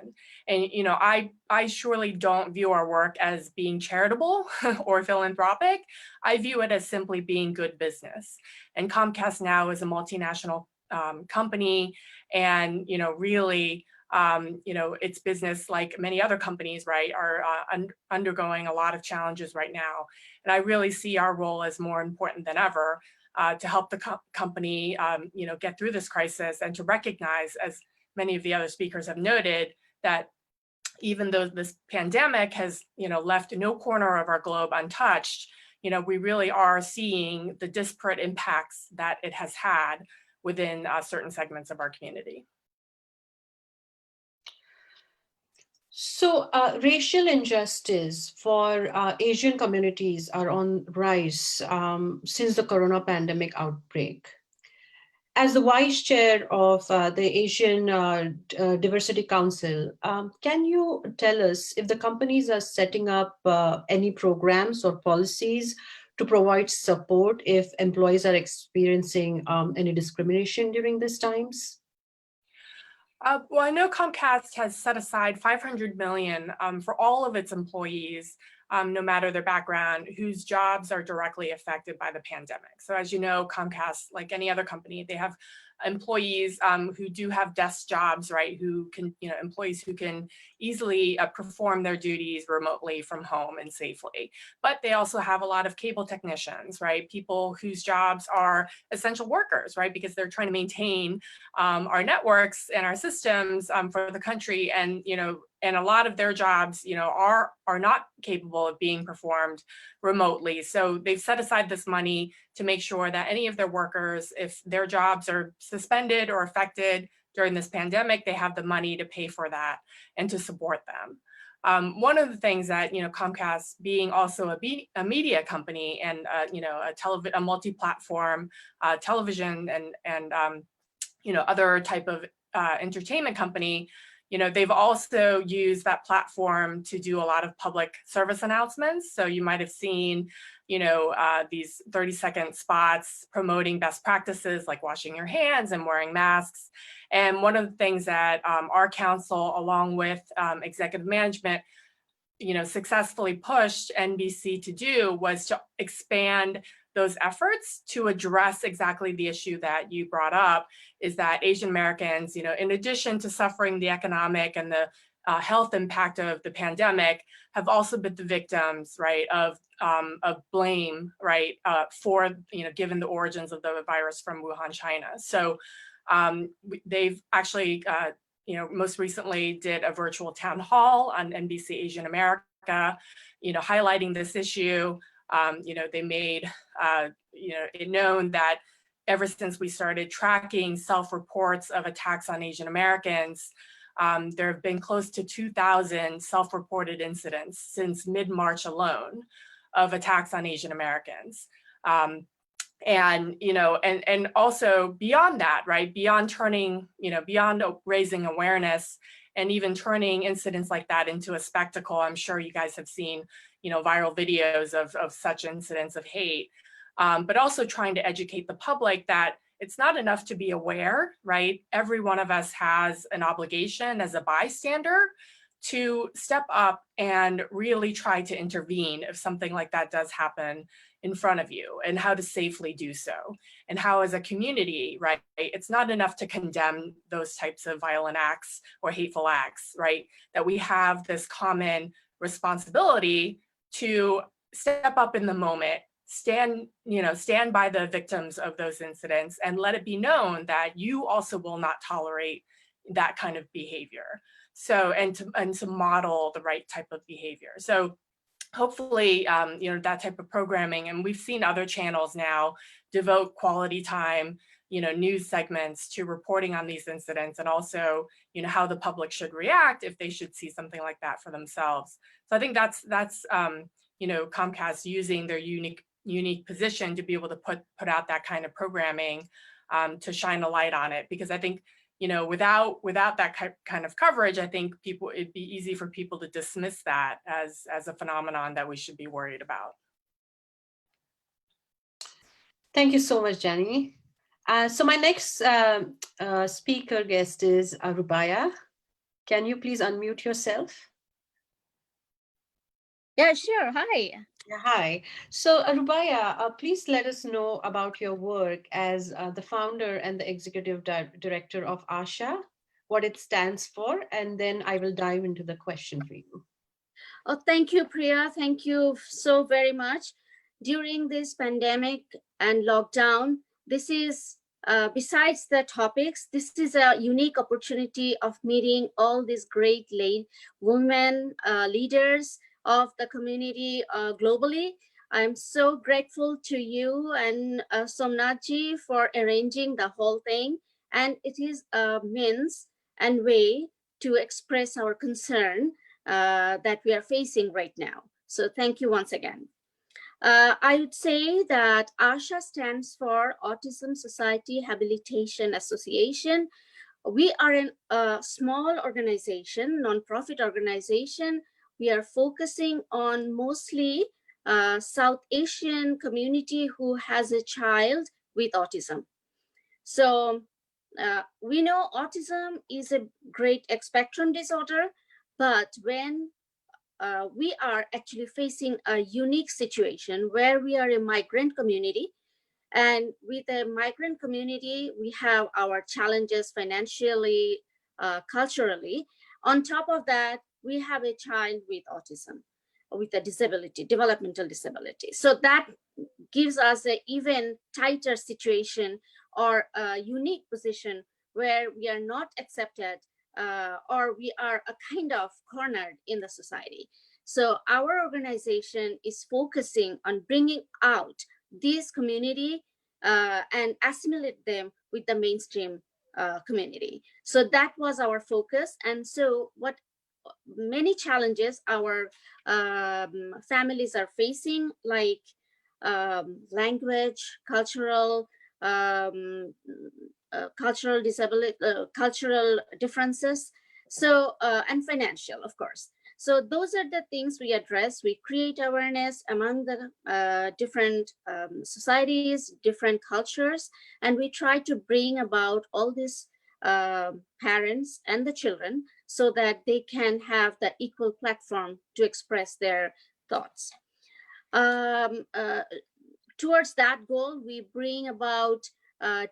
S8: And I surely don't view our work as being charitable or philanthropic. I view it as simply being good business. And Comcast now is a multinational company, and really its business, like many other companies, right, are undergoing a lot of challenges right now. And I really see our role as more important than ever to help the company, get through this crisis, and to recognize, as many of the other speakers have noted, that even though this pandemic has, left no corner of our globe untouched, we really are seeing the disparate impacts that it has had within certain segments of our community.
S2: So racial injustice for Asian communities are on rise since the corona pandemic outbreak. As the vice chair of the Asian Diversity Council, can you tell us if the companies are setting up any programs or policies to provide support if employees are experiencing any discrimination during these times?
S8: Well, I know Comcast has set aside $500 million for all of its employees, no matter their background, whose jobs are directly affected by the pandemic. So as you know, Comcast, like any other company, they have employees who do have desk jobs, right? Who can, employees who can easily perform their duties remotely from home and safely. But they also have a lot of cable technicians, right? People whose jobs are essential workers, right? Because they're trying to maintain our networks and our systems for the country, and and a lot of their jobs, are not capable of being performed remotely. So they've set aside this money to make sure that any of their workers, if their jobs are suspended or affected during this pandemic, they have the money to pay for that and to support them. One of the things that Comcast, being also a media company and a multi-platform television and other type of entertainment company, they've also used that platform to do a lot of public service announcements. So you might have seen, these 30-second spots promoting best practices like washing your hands and wearing masks. And one of the things that our council, along with executive management, successfully pushed NBC to do was to expand those efforts to address exactly the issue that you brought up, is that Asian Americans, in addition to suffering the economic and the health impact of the pandemic, have also been the victims, right, of blame, right, for, given the origins of the virus from Wuhan, China. So They've actually, most recently did a virtual town hall on NBC Asian America, highlighting this issue. They made, it known that ever since we started tracking self-reports of attacks on Asian Americans, there have been close to 2,000 self-reported incidents since mid-March alone of attacks on Asian Americans. And also beyond that, right? Beyond beyond raising awareness and even turning incidents like that into a spectacle. I'm sure you guys have seen, viral videos of such incidents of hate, but also trying to educate the public that it's not enough to be aware, right? Every one of us has an obligation as a bystander to step up and really try to intervene if something like that does happen in front of you, and how to safely do so. And how as a community, right, it's not enough to condemn those types of violent acts or hateful acts, right? That we have this common responsibility to step up in the moment, stand by the victims of those incidents, and let it be known that you also will not tolerate that kind of behavior. So, and to model the right type of behavior. So hopefully, that type of programming, and we've seen other channels now devote quality time, news segments to reporting on these incidents, and also, how the public should react if they should see something like that for themselves. So I think that's Comcast using their unique position to be able to put out that kind of programming to shine a light on it, because I think, without that kind of coverage, I think it'd be easy for people to dismiss that as a phenomenon that we should be worried about.
S2: Thank you so much, Jenny. So my next speaker guest is Rubaya. Can you please unmute yourself?
S9: Yeah, sure. Hi.
S2: Hi. So Rubaya, please let us know about your work as the founder and the executive director of ASHA, what it stands for, and then I will dive into the question for you.
S9: Oh, thank you, Priya. Thank you so very much. During this pandemic and lockdown, this is, besides the topics, this is a unique opportunity of meeting all these great women leaders of the community globally. I'm so grateful to you and Somnathji for arranging the whole thing. And it is a means and way to express our concern that we are facing right now. So thank you once again. I would say that ASHA stands for Autism Society Habilitation Association. We are a small organization, nonprofit organization. We are focusing on mostly South Asian community who has a child with autism. So we know autism is a great spectrum disorder, but when we are actually facing a unique situation where we are a migrant community, and with a migrant community, we have our challenges financially, culturally. On top of that, we have a child with autism, with a disability, developmental disability. So that gives us an even tighter situation or a unique position where we are not accepted or we are a kind of cornered in the society. So our organization is focusing on bringing out this community and assimilate them with the mainstream community. So that was our focus. And so what many challenges our families are facing, like language, cultural disability, cultural differences, so and financial, of course. So those are the things we address. We create awareness among the different societies, different cultures, and we try to bring about all these parents and the children so that they can have the equal platform to express their thoughts. Towards that goal, we bring about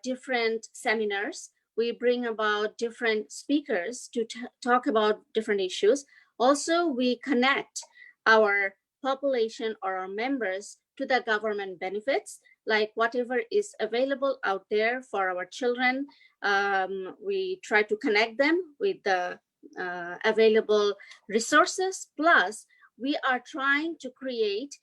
S9: different seminars. We bring about different speakers to talk about different issues. Also, we connect our population or our members to the government benefits, like whatever is available out there for our children. We try to connect them with the available resources. Plus, we are trying to create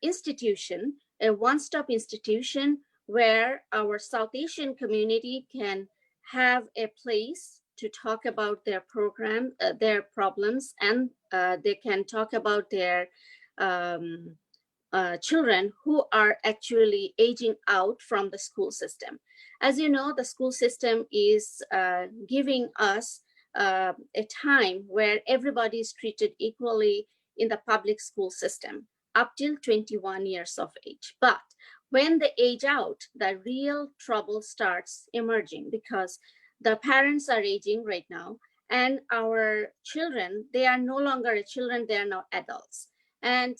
S9: institution, a one-stop institution where our South Asian community can have a place to talk about their program, their problems, and they can talk about their children who are actually aging out from the school system. As you know, the school system is giving us a time where everybody is treated equally in the public school system up till 21 years of age. But when they age out, the real trouble starts emerging because the parents are aging right now, and our children, they are no longer children, they are now adults. And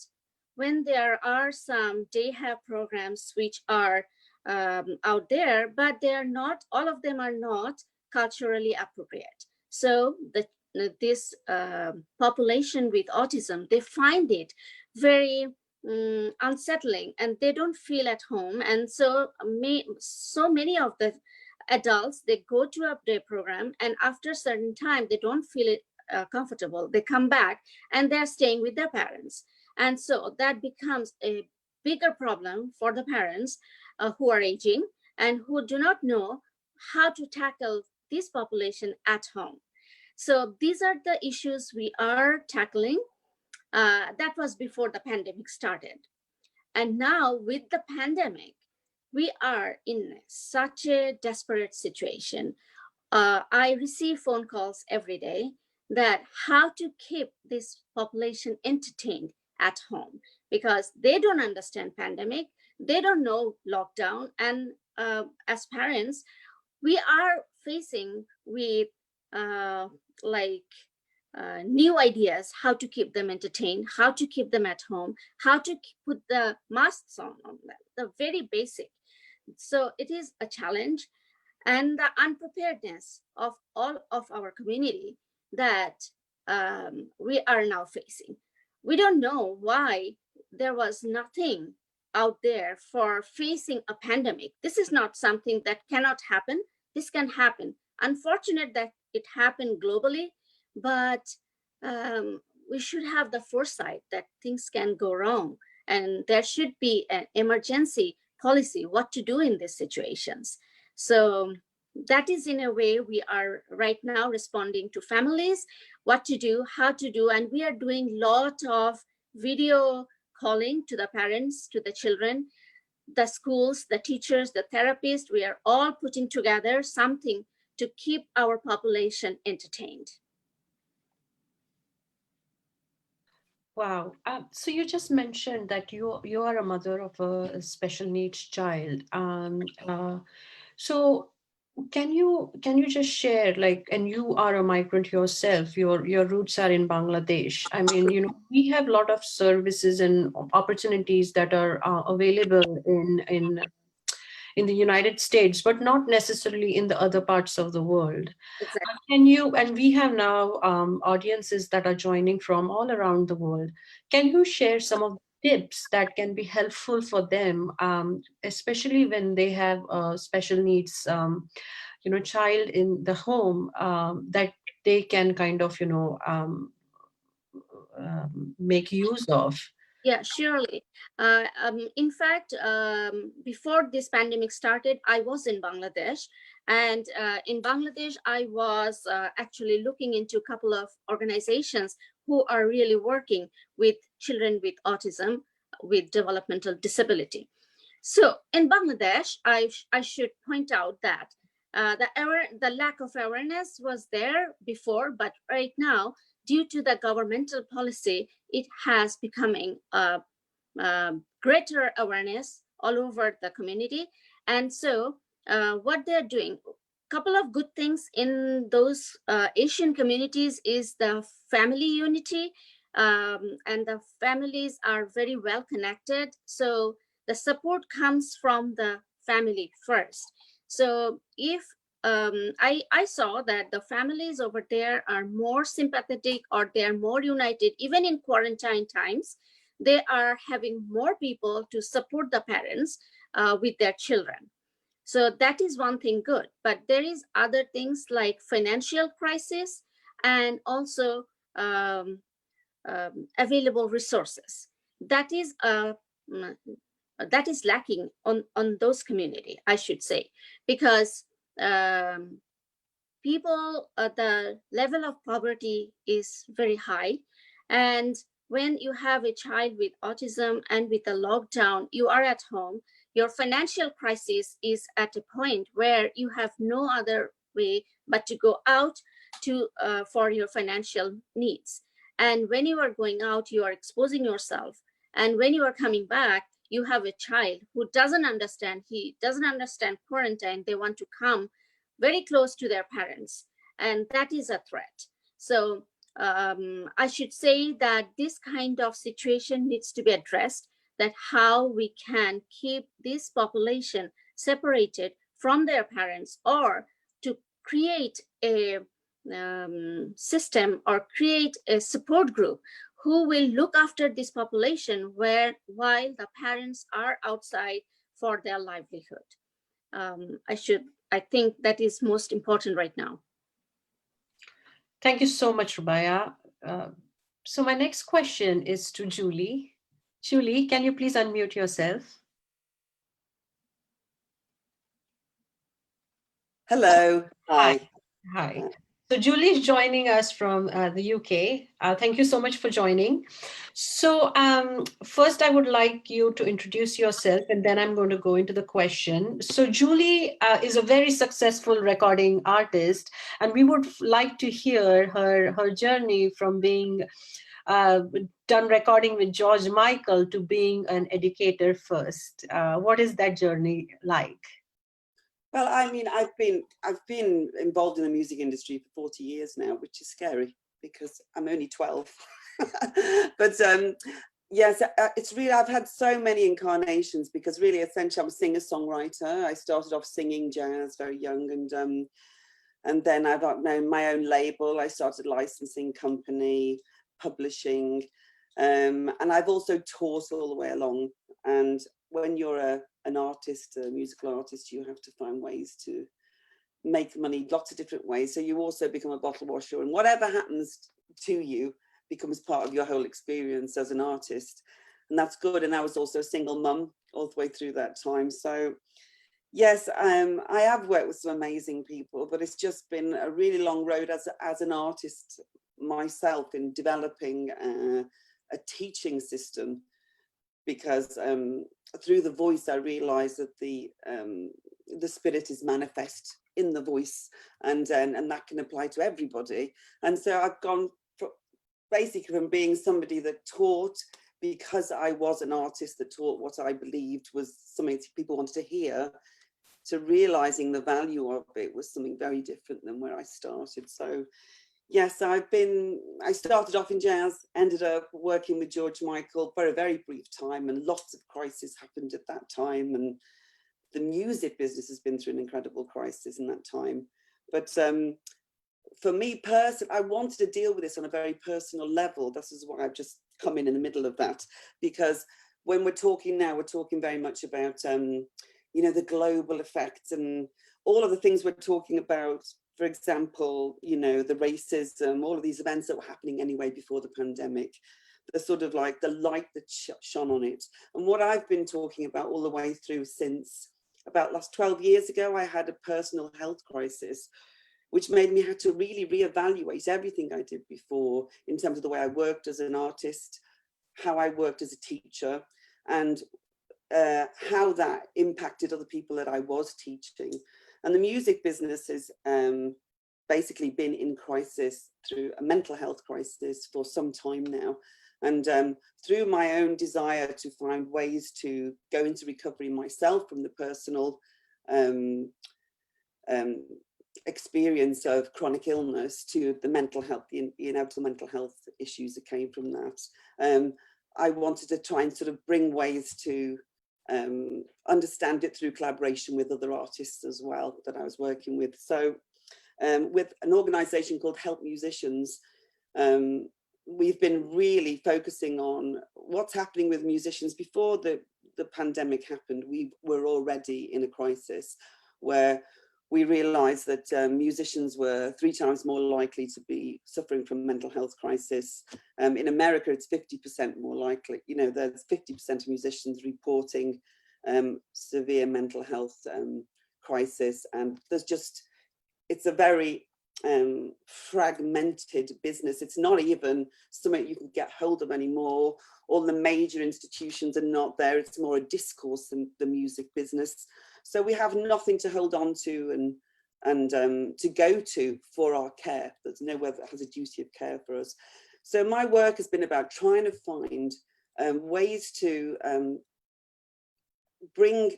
S9: when there are some day have programs which are out there, but they are not, all of them are not culturally appropriate. So this population with autism, they find it very unsettling, and they don't feel at home. And so many of the adults, they go to a day program, and after a certain time, they don't feel it comfortable. They come back and they're staying with their parents. And so that becomes a bigger problem for the parents who are aging and who do not know how to tackle this population at home. So these are the issues we are tackling. That was before the pandemic started. And now with the pandemic, we are in such a desperate situation. I receive phone calls every day that how to keep this population entertained at home, because they don't understand pandemic, they don't know lockdown. And as parents, we are facing with new ideas, how to keep them entertained, how to keep them at home, how to put the masks on them, the very basic. So it is a challenge, and the unpreparedness of all of our community that we are now facing. We don't know why there was nothing out there for facing a pandemic. This is not something that cannot happen. This can happen. Unfortunate that it happened globally, but we should have the foresight that things can go wrong, and there should be an emergency policy, what to do in these situations. So that is in a way we are right now responding to families, what to do, how to do, and we are doing a lot of video calling to the parents, to the children, the schools, the teachers, the therapists. We are all putting together something to keep our population entertained.
S10: Wow. So you just mentioned that you are a mother of a special needs child. So can you just share, like, and you are a migrant yourself, your roots are in Bangladesh. I mean, you know, we have a lot of services and opportunities that are available in the United States, but not necessarily in the other parts of the world.
S9: Exactly.
S10: And we have now audiences that are joining from all around the world. Can you share some of the tips that can be helpful for them, especially when they have special needs, child in the home, that they can kind of, make use of?
S9: Yeah, surely. In fact, before this pandemic started, I was in Bangladesh. And in Bangladesh, I was actually looking into a couple of organizations who are really working with children with autism, with developmental disability. So in Bangladesh, I should point out that the lack of awareness was there before, but right now, due to the governmental policy, it has becoming greater awareness all over the community. And so what they're doing, couple of good things in those Asian communities is the family unity, and the families are very well connected. So the support comes from the family first. So if I saw that the families over there are more sympathetic, or they are more united, even in quarantine times. they are having more people to support the parents with their children. So that is one thing good, but there is other things like financial crisis and also available resources. That is lacking on those community, I should say, because people, the level of poverty is very high. And when you have a child with autism and with a lockdown, you are at home, your financial crisis is at a point where you have no other way but to go out to for your financial needs. And when you are going out, you are exposing yourself. And when you are coming back, you have a child who doesn't understand, he doesn't understand quarantine. They want to come very close to their parents, and that is a threat. So I should say that this kind of situation needs to be addressed, that how we can keep this population separated from their parents, or to create a system or create a support group who will look after this population while the parents are outside for their livelihood. I think that is most important right now.
S10: Thank you so much, Rubaya. So my next question is to Julie. Julie, can you please unmute yourself?
S4: Hello. Hi.
S10: Hi. So Julie is joining us from the UK. Thank you so much for joining. So first I would like you to introduce yourself, and then I'm going to go into the question. So Julie is a very successful recording artist, and we would like to hear her journey from being done recording with George Michael to being an educator first. What is that journey like?
S4: Well, I mean, I've been involved in the music industry for 40 years now, which is scary because I'm only 12. But yes, it's really, I've had so many incarnations because really, essentially, I'm a singer-songwriter. I started off singing jazz very young, and then I've got my own label. I started licensing company, publishing, and I've also taught all the way along. And when you're an artist, a musical artist, you have to find ways to make money, lots of different ways. So you also become a bottle washer, and whatever happens to you becomes part of your whole experience as an artist. And that's good. And I was also a single mum all the way through that time. So yes, I have worked with some amazing people, but it's just been a really long road as an artist myself in developing a teaching system, because through the voice I realized that the spirit is manifest in the voice, and that can apply to everybody. And so I've gone basically from being somebody that taught because I was an artist that taught what I believed was something people wanted to hear, to realizing the value of it was something very different than where I started. So yes, I started off in jazz, ended up working with George Michael for a very brief time, and lots of crises happened at that time. And the music business has been through an incredible crisis in that time. But for me personally, I wanted to deal with this on a very personal level. This is why I've just come in the middle of that, because when we're talking now, we're talking very much about, the global effects and all of the things we're talking about. For example, the racism, all of these events that were happening anyway before the pandemic, the sort of like the light that shone on it. And what I've been talking about all the way through since about last 12 years ago, I had a personal health crisis, which made me have to really reevaluate everything I did before in terms of the way I worked as an artist, how I worked as a teacher, and how that impacted other people that I was teaching. And the music business has basically been in crisis, through a mental health crisis, for some time now. And through my own desire to find ways to go into recovery myself from the personal experience of chronic illness to the mental health, the inevitable mental health issues that came from that, I wanted to try and sort of bring ways to understand it through collaboration with other artists as well that I was working with. So with an organization called Help Musicians, we've been really focusing on what's happening with musicians. Before the pandemic happened, we were already in a crisis where we realized that musicians were 3 times more likely to be suffering from mental health crisis. In America, it's 50% more likely. You know, there's 50% of musicians reporting severe mental health crisis. And there's just, it's a very fragmented business. It's not even something you can get hold of anymore. All the major institutions are not there. It's more a discourse than the music business. So we have nothing to hold on to and to go to for our care. There's nowhere that has a duty of care for us. So my work has been about trying to find ways to bring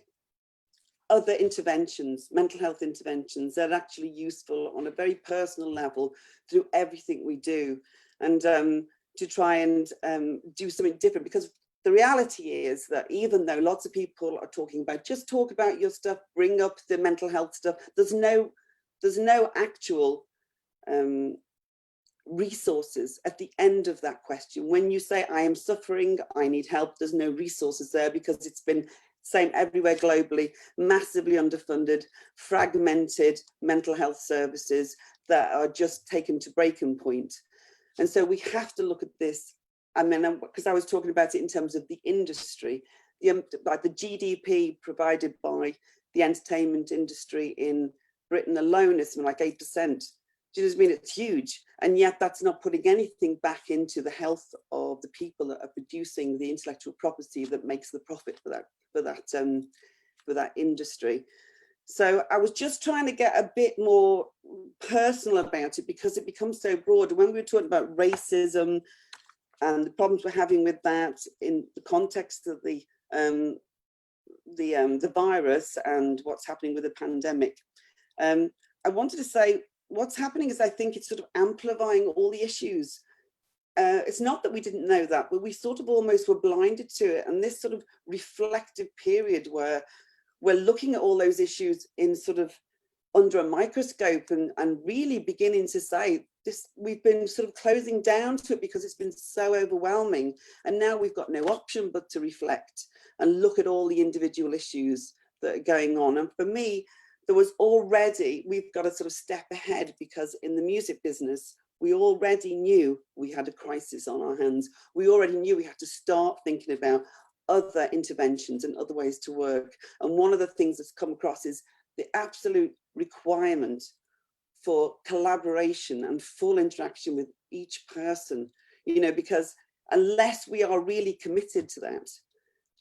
S4: other interventions, mental health interventions, that are actually useful on a very personal level through everything we do, and to try and do something different. Because the reality is that even though lots of people are talking about, just talk about your stuff, bring up the mental health stuff, there's no actual resources at the end of that question. When you say, I am suffering, I need help, there's no resources there, because it's been same everywhere globally, massively underfunded, fragmented mental health services that are just taken to breaking point. And so we have to look at this. I mean, because I was talking about it in terms of the industry, like the GDP provided by the entertainment industry in Britain alone is something like 8%. Do you know what I mean? It's huge. And yet that's not putting anything back into the health of the people that are producing the intellectual property that makes the profit for that industry. So I was just trying to get a bit more personal about it, because it becomes so broad. When we were talking about racism and the problems we're having with that in the context of the virus and what's happening with the pandemic, I wanted to say what's happening is I think it's sort of amplifying all the issues. It's not that we didn't know that, but we sort of almost were blinded to it. And this sort of reflective period where we're looking at all those issues in sort of under a microscope and really beginning to say this, we've been sort of closing down to it because it's been so overwhelming. And now we've got no option but to reflect and look at all the individual issues that are going on. And for me, there was already, we've got to sort of step ahead, because in the music business, we already knew we had a crisis on our hands. We already knew we had to start thinking about other interventions and other ways to work. And one of the things that's come across is the absolute requirement for collaboration and full interaction with each person, you know, because unless we are really committed to that,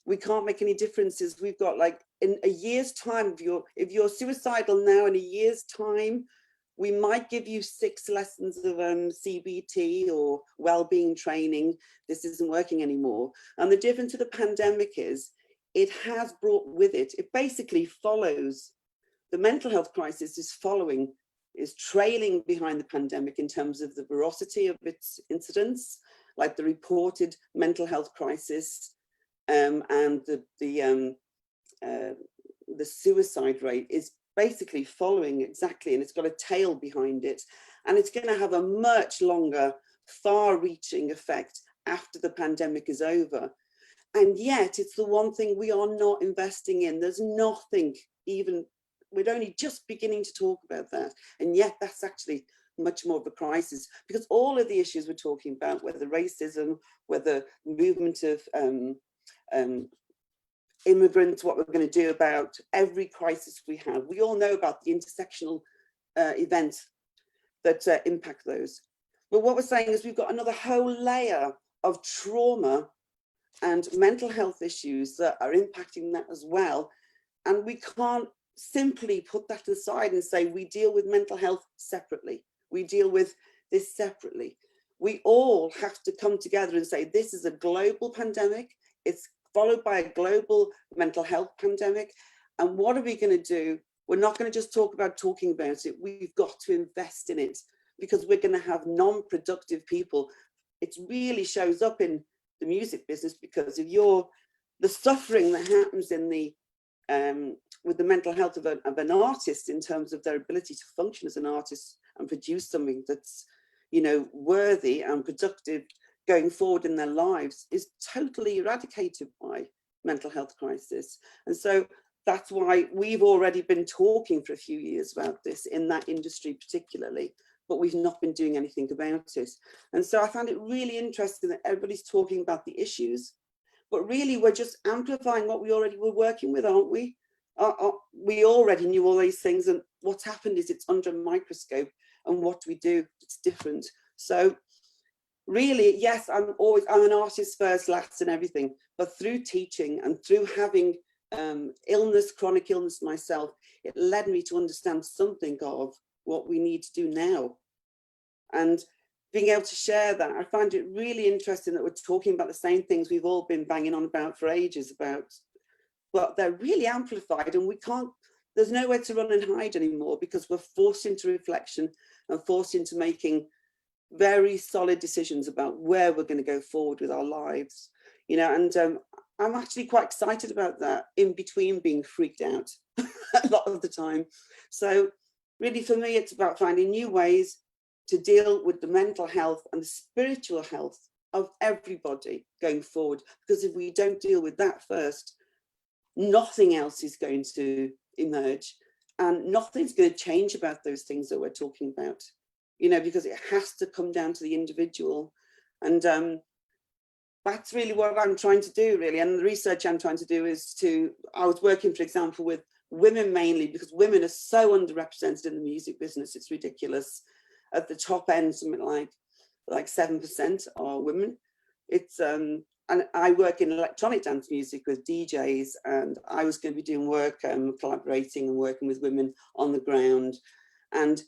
S4: we can't make any differences. We've got, like, in a year's time, if you're suicidal now, in a year's time, we might give you 6 lessons of CBT or well-being training. This isn't working anymore. And the difference with the pandemic is it has brought with it, it basically follows, the mental health crisis is trailing behind the pandemic in terms of the veracity of its incidents, like the reported mental health crisis and the suicide rate is basically following exactly, and it's got a tail behind it, and it's going to have a much longer, far-reaching effect after the pandemic is over. And yet it's the one thing we are not investing in. There's nothing, even, we're only just beginning to talk about that, and yet that's actually much more of a crisis, because all of the issues we're talking about, whether racism, whether movement of immigrants, what we're going to do about every crisis we have. We all know about the intersectional events that impact those. But what we're saying is we've got another whole layer of trauma and mental health issues that are impacting that as well. And we can't simply put that aside and say we deal with mental health separately. We deal with this separately. We all have to come together and say this is a global pandemic. It's followed by a global mental health pandemic. And what are we going to do? We're not going to just talk about talking about it. We've got to invest in it, because we're going to have non-productive people. It really shows up in the music business, because if the suffering that happens in the with the mental health of an artist in terms of their ability to function as an artist and produce something that's, you know, worthy and productive, going forward in their lives is totally eradicated by mental health crisis. And so that's why we've already been talking for a few years about this in that industry particularly, but we've not been doing anything about it. And so I found it really interesting that everybody's talking about the issues, but really we're just amplifying what we already were working with, aren't we? We already knew all these things, and what's happened is it's under a microscope, and what do we do? It's different. So really, yes, I'm an artist first, last and everything, but through teaching and through having chronic illness myself, it led me to understand something of what we need to do now. And being able to share that, I find it really interesting that we're talking about the same things we've all been banging on about for ages about, but they're really amplified, and we can't, there's nowhere to run and hide anymore, because we're forced into reflection and forced into making very solid decisions about where we're going to go forward with our lives, you know. And I'm actually quite excited about that, in between being freaked out a lot of the time. So really for me, it's about finding new ways to deal with the mental health and the spiritual health of everybody going forward, because if we don't deal with that first, nothing else is going to emerge, and nothing's going to change about those things that we're talking about, you know, because it has to come down to the individual. And that's really what I'm trying to do, really. And the research I'm trying to do is I was working, for example, with women mainly, because women are so underrepresented in the music business. It's ridiculous. At the top end, something like 7% are women. It's and I work in electronic dance music with DJs, and I was going to be doing work, collaborating and working with women on the ground. And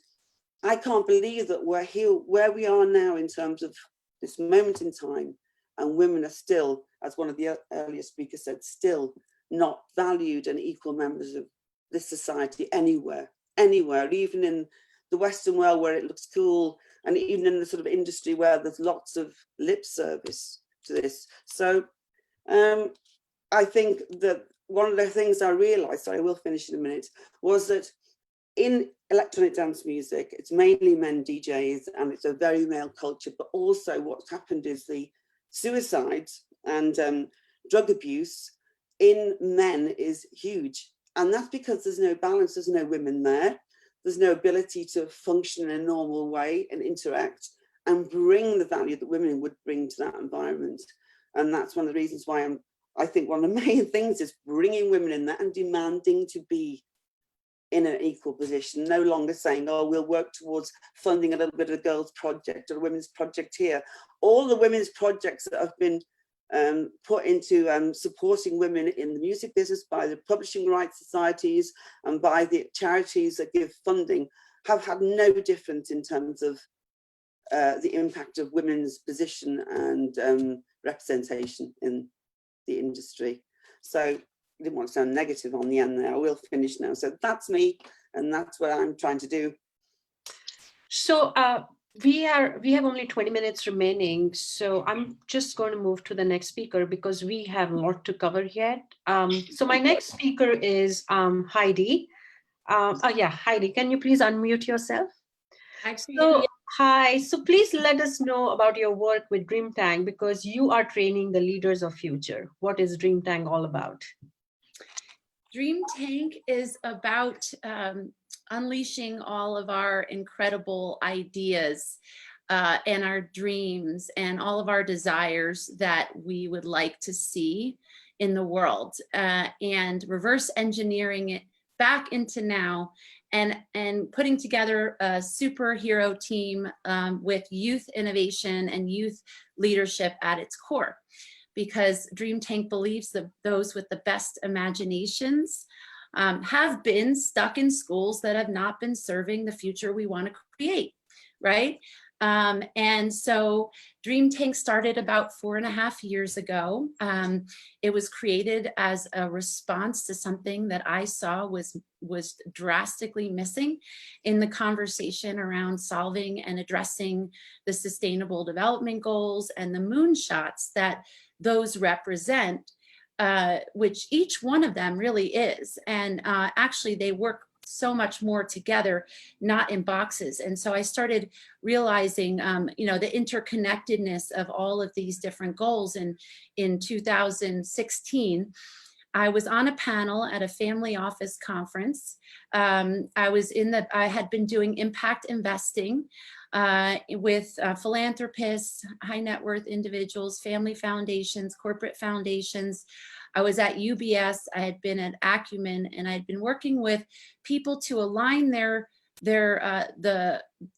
S4: I can't believe that we're here where we are now in terms of this moment in time, and women are still, as one of the earlier speakers said, still not valued and equal members of this society anywhere, even in the Western world where it looks cool, and even in the sort of industry where there's lots of lip service to this. So I think that one of the things I realized, I will finish in a minute, was that in electronic dance music, it's mainly men DJs, and it's a very male culture, but also what's happened is the suicides and drug abuse in men is huge. And that's because there's no balance, there's no women there, there's no ability to function in a normal way and interact and bring the value that women would bring to that environment. And that's one of the reasons why I think one of the main things is bringing women in there and demanding to be in an equal position, no longer saying, oh, we'll work towards funding a little bit of a girls' project or a women's project here. All the women's projects that have been put into supporting women in the music business by the publishing rights societies and by the charities that give funding have had no difference in terms of the impact of women's position and representation in the industry. So I didn't want to sound negative on the end there. I will finish now. So that's me, and that's what I'm trying to do.
S10: So we have only 20 minutes remaining. So I'm just going to move to the next speaker because we have a lot to cover yet. So my next speaker is Heidi. Heidi, can you please unmute yourself? Hi, so please let us know about your work with Dream Tank, because you are training the leaders of future. What is Dream Tank all about?
S11: Dream Tank is about unleashing all of our incredible ideas and our dreams and all of our desires that we would like to see in the world, and reverse engineering it back into now, and putting together a superhero team with youth innovation and youth leadership at its core. Because Dream Tank believes that those with the best imaginations have been stuck in schools that have not been serving the future we want to create, right? And so Dream Tank started about 4.5 years ago. It was created as a response to something that I saw was drastically missing in the conversation around solving and addressing the Sustainable Development Goals and the moonshots that those represent, which each one of them really is. And actually they work so much more together, not in boxes. And so I started realizing, you know, the interconnectedness of all of these different goals. And in 2016, I was on a panel at a family office conference. I had been doing impact investing with philanthropists, high net worth individuals, family foundations, corporate foundations. I was at UBS, I had been at Acumen, and I'd been working with people to align their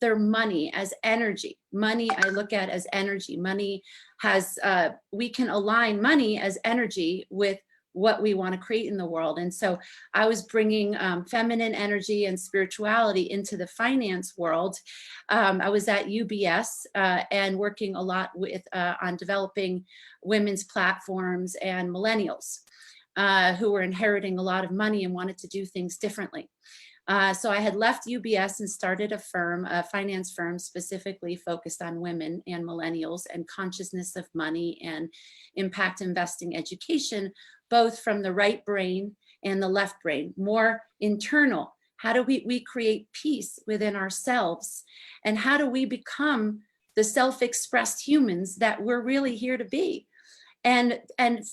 S11: money as energy. Money I look at as energy. Money has, we can align money as energy with what we want to create in the world. And so I was bringing feminine energy and spirituality into the finance world. I was at UBS and working a lot with on developing women's platforms and millennials who were inheriting a lot of money and wanted to do things differently. So I had left UBS and started a firm, a finance firm specifically focused on women and millennials and consciousness of money and impact investing education, both from the right brain and the left brain, more internal. How do we create peace within ourselves? And how do we become the self-expressed humans that we're really here to be? And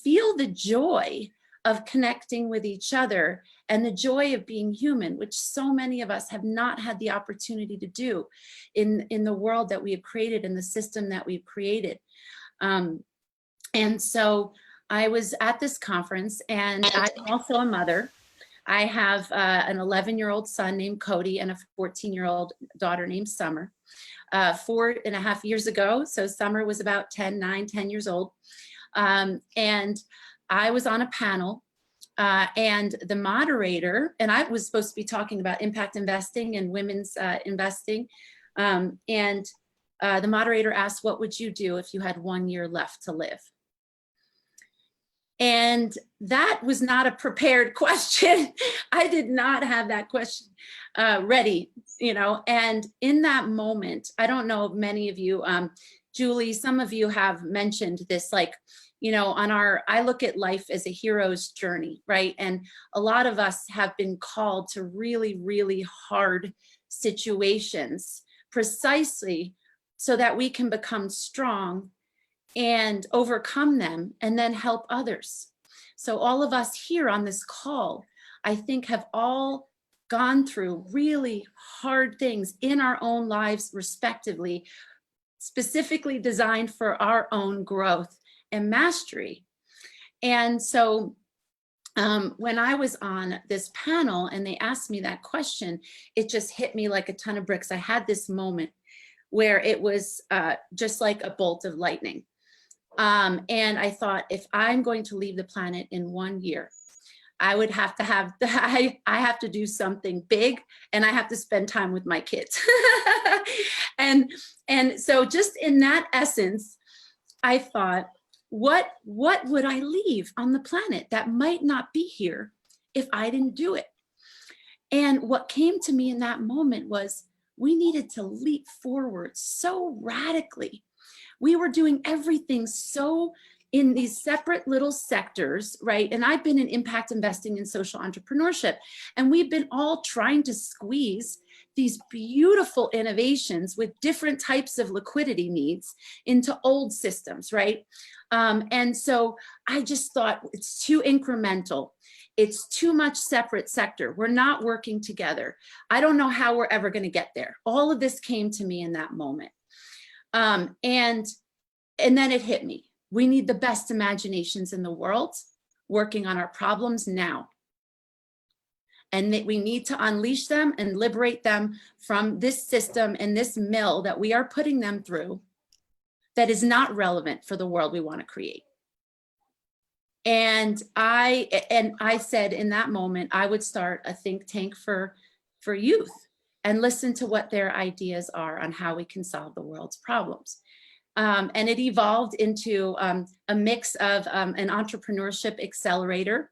S11: feel the joy of connecting with each other and the joy of being human, which so many of us have not had the opportunity to do in the world that we have created, in the system that we've created. And so I was at this conference, and I'm also a mother. I have an 11-year-old son named Cody and a 14-year-old daughter named Summer. 4.5 years ago, so Summer was about 10 years old. And I was on a panel and the moderator, and I was supposed to be talking about impact investing and women's investing. And the moderator asked, what would you do if you had 1 year left to live? And that was not a prepared question. I did not have that question ready, you know, and in that moment, I don't know if many of you, Julie, some of you have mentioned this, like, you know, I look at life as a hero's journey, right? And a lot of us have been called to really, really hard situations precisely so that we can become strong and overcome them and then help others. So all of us here on this call, I think, have all gone through really hard things in our own lives respectively, specifically designed for our own growth and mastery. And so when I was on this panel and they asked me that question, it just hit me like a ton of bricks. I had this moment where it was just like a bolt of lightning. And I thought, if I'm going to leave the planet in 1 year, I would have to have, I have to do something big, and I have to spend time with my kids. and so just in that essence, I thought, what would I leave on the planet that might not be here if I didn't do it? And what came to me in that moment was, we needed to leap forward so radically. We were doing everything so in these separate little sectors, right? And I've been in impact investing and social entrepreneurship, and we've been all trying to squeeze these beautiful innovations with different types of liquidity needs into old systems, right? And so I just thought, it's too incremental. It's too much separate sector. We're not working together. I don't know how we're ever going to get there. All of this came to me in that moment. And then it hit me. We need the best imaginations in the world working on our problems now. And that we need to unleash them and liberate them from this system and this mill that we are putting them through that is not relevant for the world we want to create. And I said in that moment, I would start a think tank for youth and listen to what their ideas are on how we can solve the world's problems. And it evolved into a mix of an entrepreneurship accelerator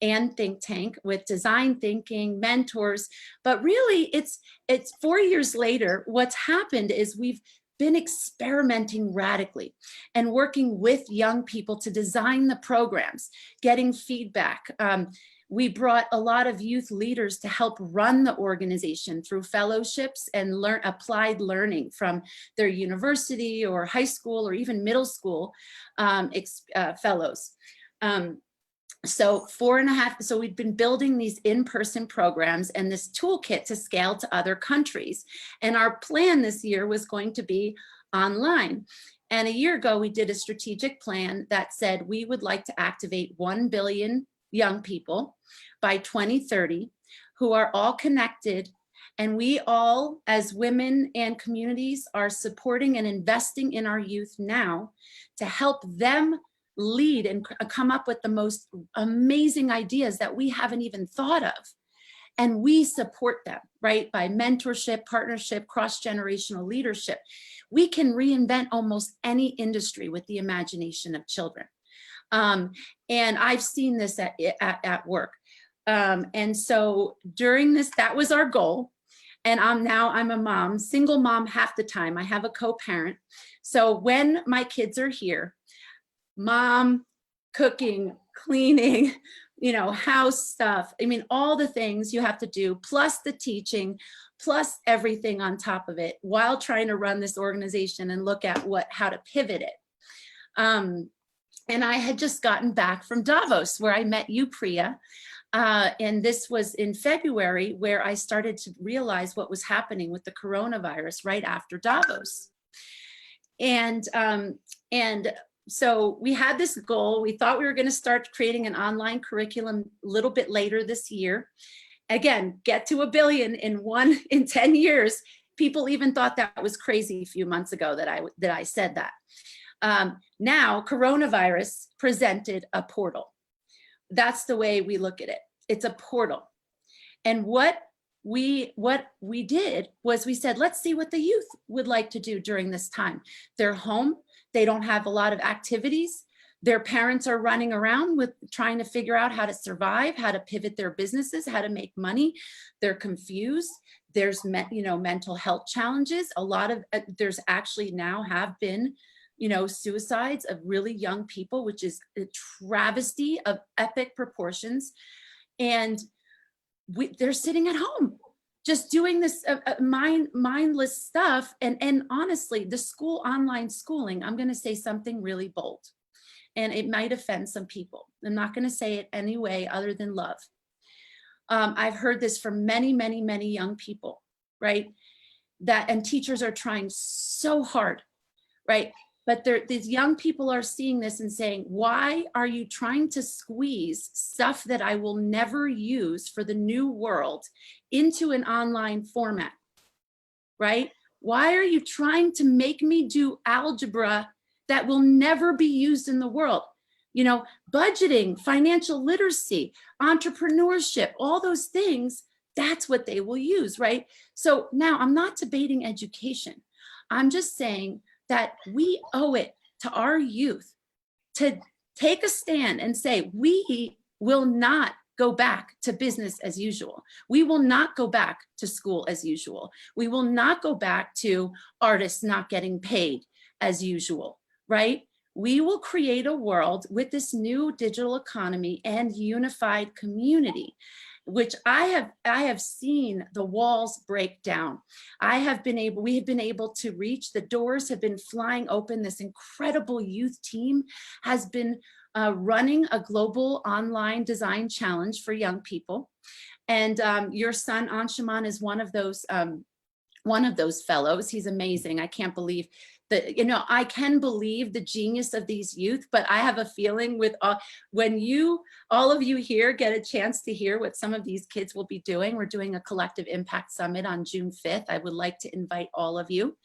S11: and think tank with design thinking, mentors. But really, it's 4 years later, what's happened is we've been experimenting radically and working with young people to design the programs, getting feedback. We brought a lot of youth leaders to help run the organization through fellowships and applied learning from their university or high school or even middle school fellows. So we've been building these in-person programs and this toolkit to scale to other countries. And our plan this year was going to be online. And a year ago, we did a strategic plan that said we would like to activate 1 billion young people by 2030 who are all connected. And we all, as women and communities, are supporting and investing in our youth now to help them lead and come up with the most amazing ideas that we haven't even thought of. And we support them, right? By mentorship, partnership, cross-generational leadership. We can reinvent almost any industry with the imagination of children. And I've seen this at work. And so during this, that was our goal. And I'm a mom, single mom half the time. I have a co-parent. So when my kids are here, mom, cooking, cleaning, house stuff. I mean, all the things you have to do, plus the teaching, plus everything on top of it while trying to run this organization and look at how to pivot it. And I had just gotten back from Davos where I met you, Priya. And this was in February where I started to realize what was happening with the coronavirus right after Davos. And so we had this goal. We thought we were going to start creating an online curriculum a little bit later this year. Again, get to 1 billion in 10 years. People even thought that was crazy a few months ago that I said that. Now, coronavirus presented a portal. That's the way we look at it. It's a portal. And what we did was we said, let's see what the youth would like to do during this time. They're home. They don't have a lot of activities. Their parents are running around trying to figure out how to survive, how to pivot their businesses, how to make money. They're confused. There's mental health challenges. There's actually now have been suicides of really young people, which is a travesty of epic proportions. And they're sitting at home just doing this mindless stuff. And honestly, the online schooling, I'm going to say something really bold, and it might offend some people. I'm not going to say it any way other than love. I've heard this from many, many, many young people, right? And teachers are trying so hard, right? But these young people are seeing this and saying, why are you trying to squeeze stuff that I will never use for the new world into an online format, right? Why are you trying to make me do algebra that will never be used in the world? Budgeting, financial literacy, entrepreneurship, all those things, that's what they will use, right? So now I'm not debating education. I'm just saying that we owe it to our youth to take a stand and say, we will not go back to business as usual. We will not go back to school as usual. We will not go back to artists not getting paid as usual, right? We will create a world with this new digital economy and unified community, which I have seen the walls break down. we have been able to reach, the doors have been flying open. This incredible youth team has been running a global online design challenge for young people. And your son, Anshuman, is one of those fellows. He's amazing. I can't believe I can believe the genius of these youth, but I have a feeling when all of you here get a chance to hear what some of these kids will be doing. We're doing a collective impact summit on June 5th. I would like to invite all of you.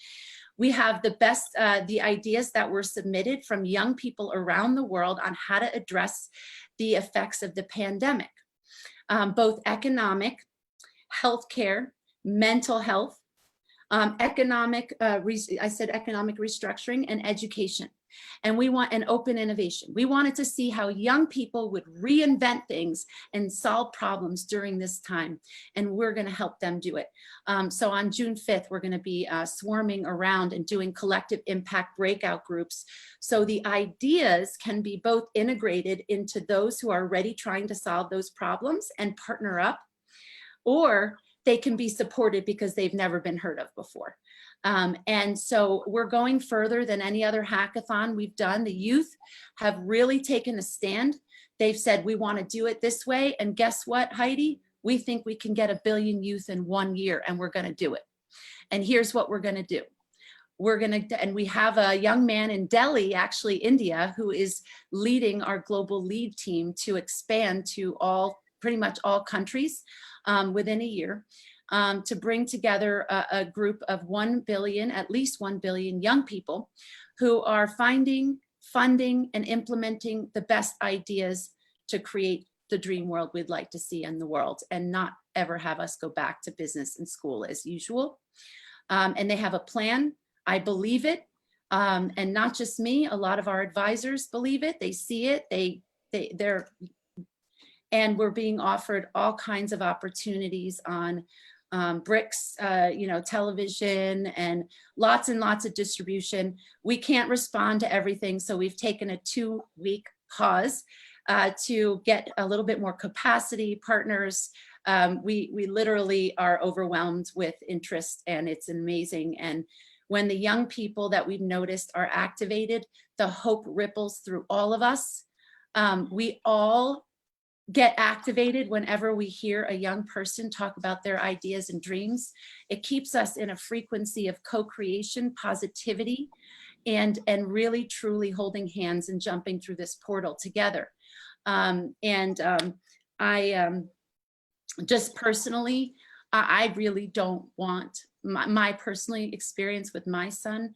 S11: We have the ideas that were submitted from young people around the world on how to address the effects of the pandemic, both economic, healthcare, mental health, economic restructuring, and education. And we want an open innovation. We wanted to see how young people would reinvent things and solve problems during this time. And we're going to help them do it. So on June 5th, we're going to be swarming around and doing collective impact breakout groups. So the ideas can be both integrated into those who are already trying to solve those problems and partner up, or they can be supported because they've never been heard of before. And so we're going further than any other hackathon we've done. The youth have really taken a stand. They've said, we want to do it this way. And guess what, Heidi? We think we can get 1 billion youth in 1 year, and we're going to do it. And here's what we're going to do. We're going to, and we have a young man in Delhi, actually India, who is leading our global lead team to expand to pretty much all countries within a year. To bring together a group of 1 billion, at least 1 billion young people who are finding, funding, and implementing the best ideas to create the dream world we'd like to see in the world, and not ever have us go back to business and school as usual. And they have a plan. I believe it. And not just me, a lot of our advisors believe it. They see it. And we're being offered all kinds of opportunities on bricks, television, and lots of distribution. We can't respond to everything, so we've taken a 2-week pause to get a little bit more capacity, partners. We literally are overwhelmed with interest, and it's amazing. And when the young people that we've noticed are activated, the hope ripples through all of us. We all get activated whenever we hear a young person talk about their ideas and dreams. It keeps us in a frequency of co-creation, positivity, and really truly holding hands and jumping through this portal together. I just personally, I really don't want my personal experience with my son.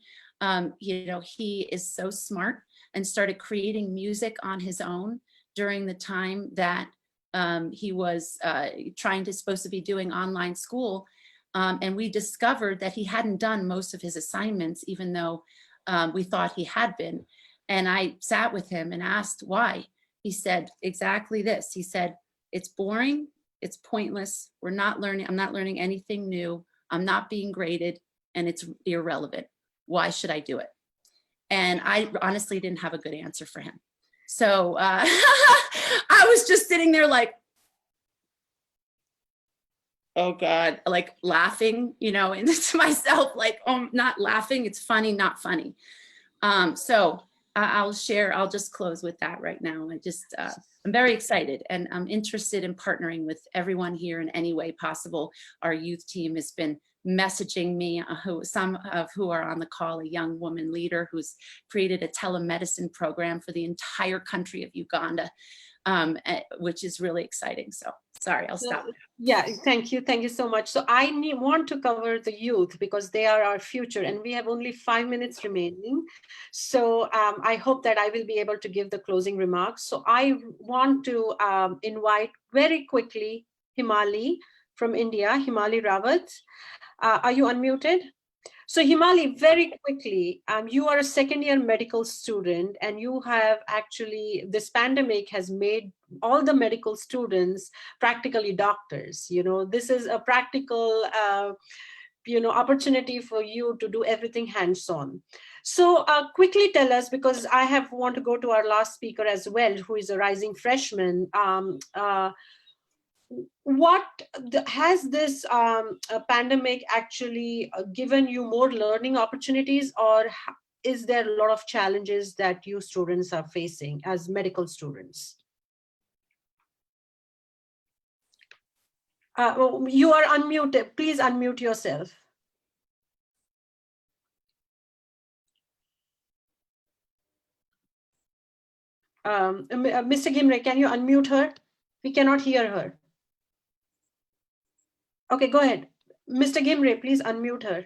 S11: He is so smart and started creating music on his own during the time that he was supposed to be doing online school. And we discovered that he hadn't done most of his assignments, even though we thought he had been. And I sat with him and asked why. He said exactly this. He said, it's boring, it's pointless, I'm not learning anything new, I'm not being graded, and it's irrelevant. Why should I do it? And I honestly didn't have a good answer for him. So I was just sitting there like, oh God, like laughing, and to myself, like, oh, not laughing, it's funny, not funny. So I'll just close with that right now. I'm very excited, and I'm interested in partnering with everyone here in any way possible. Our youth team has been messaging me, some of who are on the call, a young woman leader who's created a telemedicine program for the entire country of Uganda, which is really exciting. So sorry, I'll stop.
S10: Yeah, thank you. Thank you so much. So I want to cover the youth because they are our future, and we have only 5 minutes remaining. So I hope that I will be able to give the closing remarks. So I want to invite very quickly Himali from India, Himali Rawat. Are you unmuted? So Himali, very quickly, you are a second-year medical student, and you have actually, this pandemic has made all the medical students practically doctors. This is a practical, opportunity for you to do everything hands-on. So quickly tell us, because I want to go to our last speaker as well, who is a rising freshman. Has this pandemic actually given you more learning opportunities, or is there a lot of challenges that you students are facing as medical students? You are unmuted. Please unmute yourself. Mr. Ghirmire, can you unmute her? We cannot hear her. Okay, go ahead. Mr. Ghirmire, please unmute her.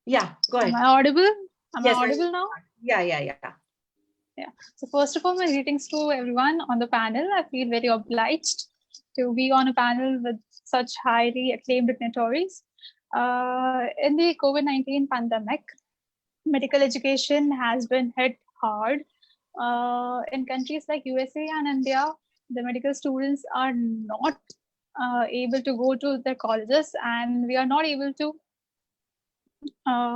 S10: Yeah, go ahead.
S12: Am I audible? Am
S10: Yes,
S12: I audible now?
S10: Yeah.
S12: So first of all, my greetings to everyone on the panel. I feel very obliged to be on a panel with such highly acclaimed dignitaries. In the COVID-19 pandemic, medical education has been hit hard. In countries like USA and India, the medical students are not able to go to their colleges, and we are not able to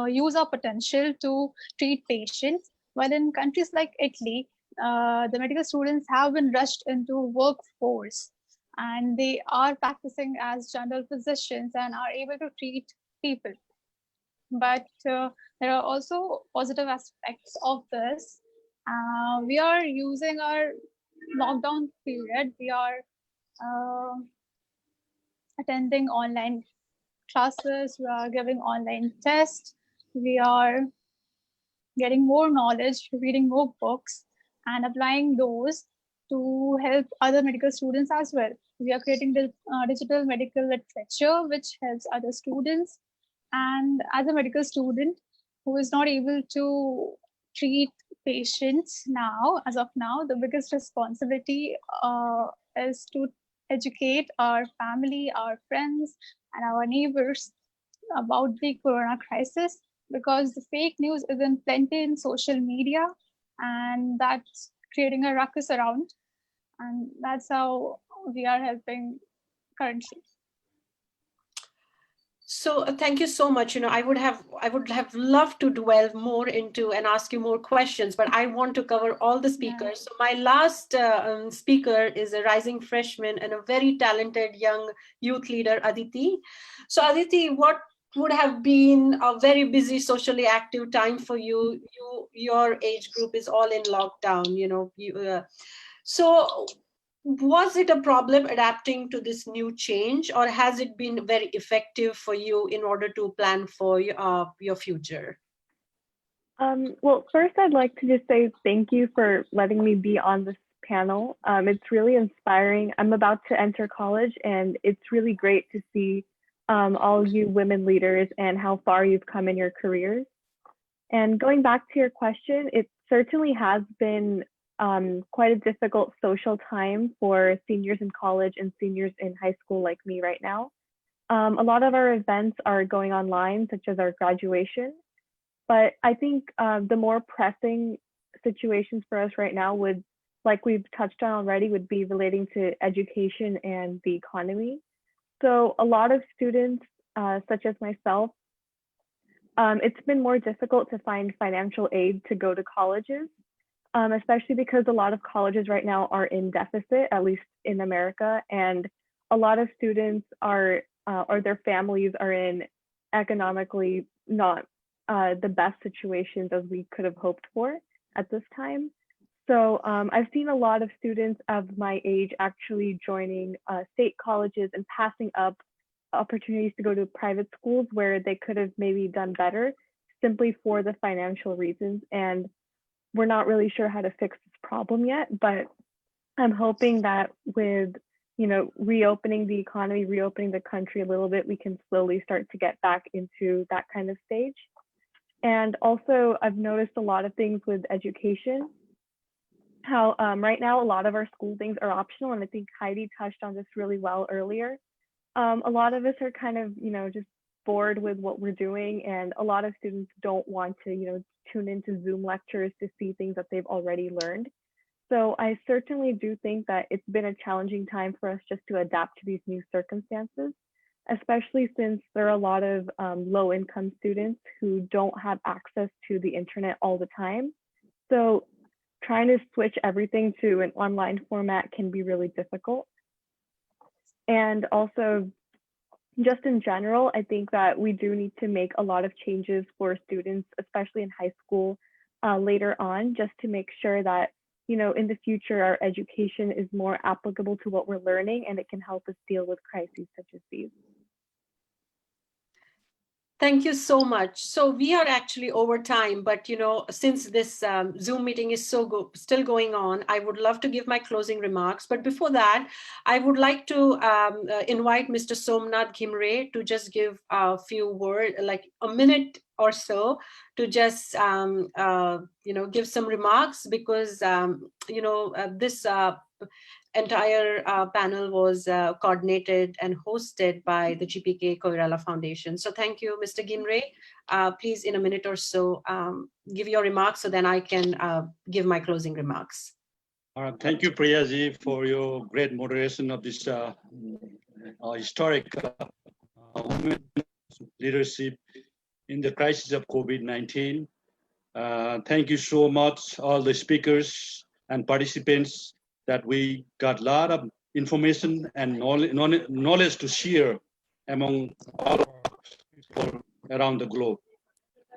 S12: use our potential to treat patients. While in countries like Italy, the medical students have been rushed into workforce, and they are practicing as general physicians and are able to treat people. But there are also positive aspects of this. We are using our lockdown period. We are attending online classes. We are giving online tests. We are getting more knowledge, reading more books, and applying those to help other medical students as well. We are creating the digital medical literature, which helps other students. And as a medical student who is not able to treat patients now, as of now, the biggest responsibility is to educate our family, our friends, and our neighbors about the corona crisis, because the fake news is in plenty in social media, and that's creating a ruckus around. And that's how we are helping currently.
S2: So thank you so much. I would have loved to dwell more into and ask you more questions, but I want to cover all the speakers. So my last speaker is a rising freshman and a very talented young youth leader, Aditi. So Aditi, what would have been a very busy, socially active time for you? Your age group is all in lockdown. So was it a problem adapting to this new change, or has it been very effective for you in order to plan for your future?
S13: Well, first, I'd like to just say thank you for letting me be on this panel. It's really inspiring. I'm about to enter college, and it's really great to see all you women leaders and how far you've come in your careers. And going back to your question, it certainly has been quite a difficult social time for seniors in college and seniors in high school like me right now. A lot of our events are going online, such as our graduation. But I think the more pressing situations for us right now would, like we've touched on already, would be relating to education and the economy. So a lot of students, such as myself, it's been more difficult to find financial aid to go to colleges. Especially because a lot of colleges right now are in deficit, at least in America, and a lot of students are, or their families are in economically not the best situations as we could have hoped for at this time. So I've seen a lot of students of my age actually joining state colleges and passing up opportunities to go to private schools where they could have maybe done better simply for the financial reasons. And we're not really sure how to fix this problem yet, but I'm hoping that with, reopening the economy, reopening the country a little bit, we can slowly start to get back into that kind of stage. And also, I've noticed a lot of things with education, how right now a lot of our school things are optional, and I think Heidi touched on this really well earlier. A lot of us are kind of, just bored with what we're doing, and a lot of students don't want to, tune into Zoom lectures to see things that they've already learned. So I certainly do think that it's been a challenging time for us just to adapt to these new circumstances, especially since there are a lot of low-income students who don't have access to the internet all the time. So trying to switch everything to an online format can be really difficult. And also, just in general, I think that we do need to make a lot of changes for students, especially in high school later on, just to make sure that, in the future, our education is more applicable to what we're learning, and it can help us deal with crises such as these.
S2: Thank you so much. So we are actually over time, but since this Zoom meeting is still going on, I would love to give my closing remarks. But before that, I would like to invite Mr. Somnath Ghirmire to just give a few words, like a minute or so, to just give some remarks, because this entire panel was coordinated and hosted by the GPK Koirala Foundation. So thank you, Mr. Ghirmire. Please, in a minute or so, give your remarks so then I can give my closing remarks.
S1: Thank you, Priyaji, for your great moderation of this historic women leadership in the crisis of COVID-19. Thank you so much, all the speakers and participants, that we got a lot of information and knowledge to share among all people around the globe.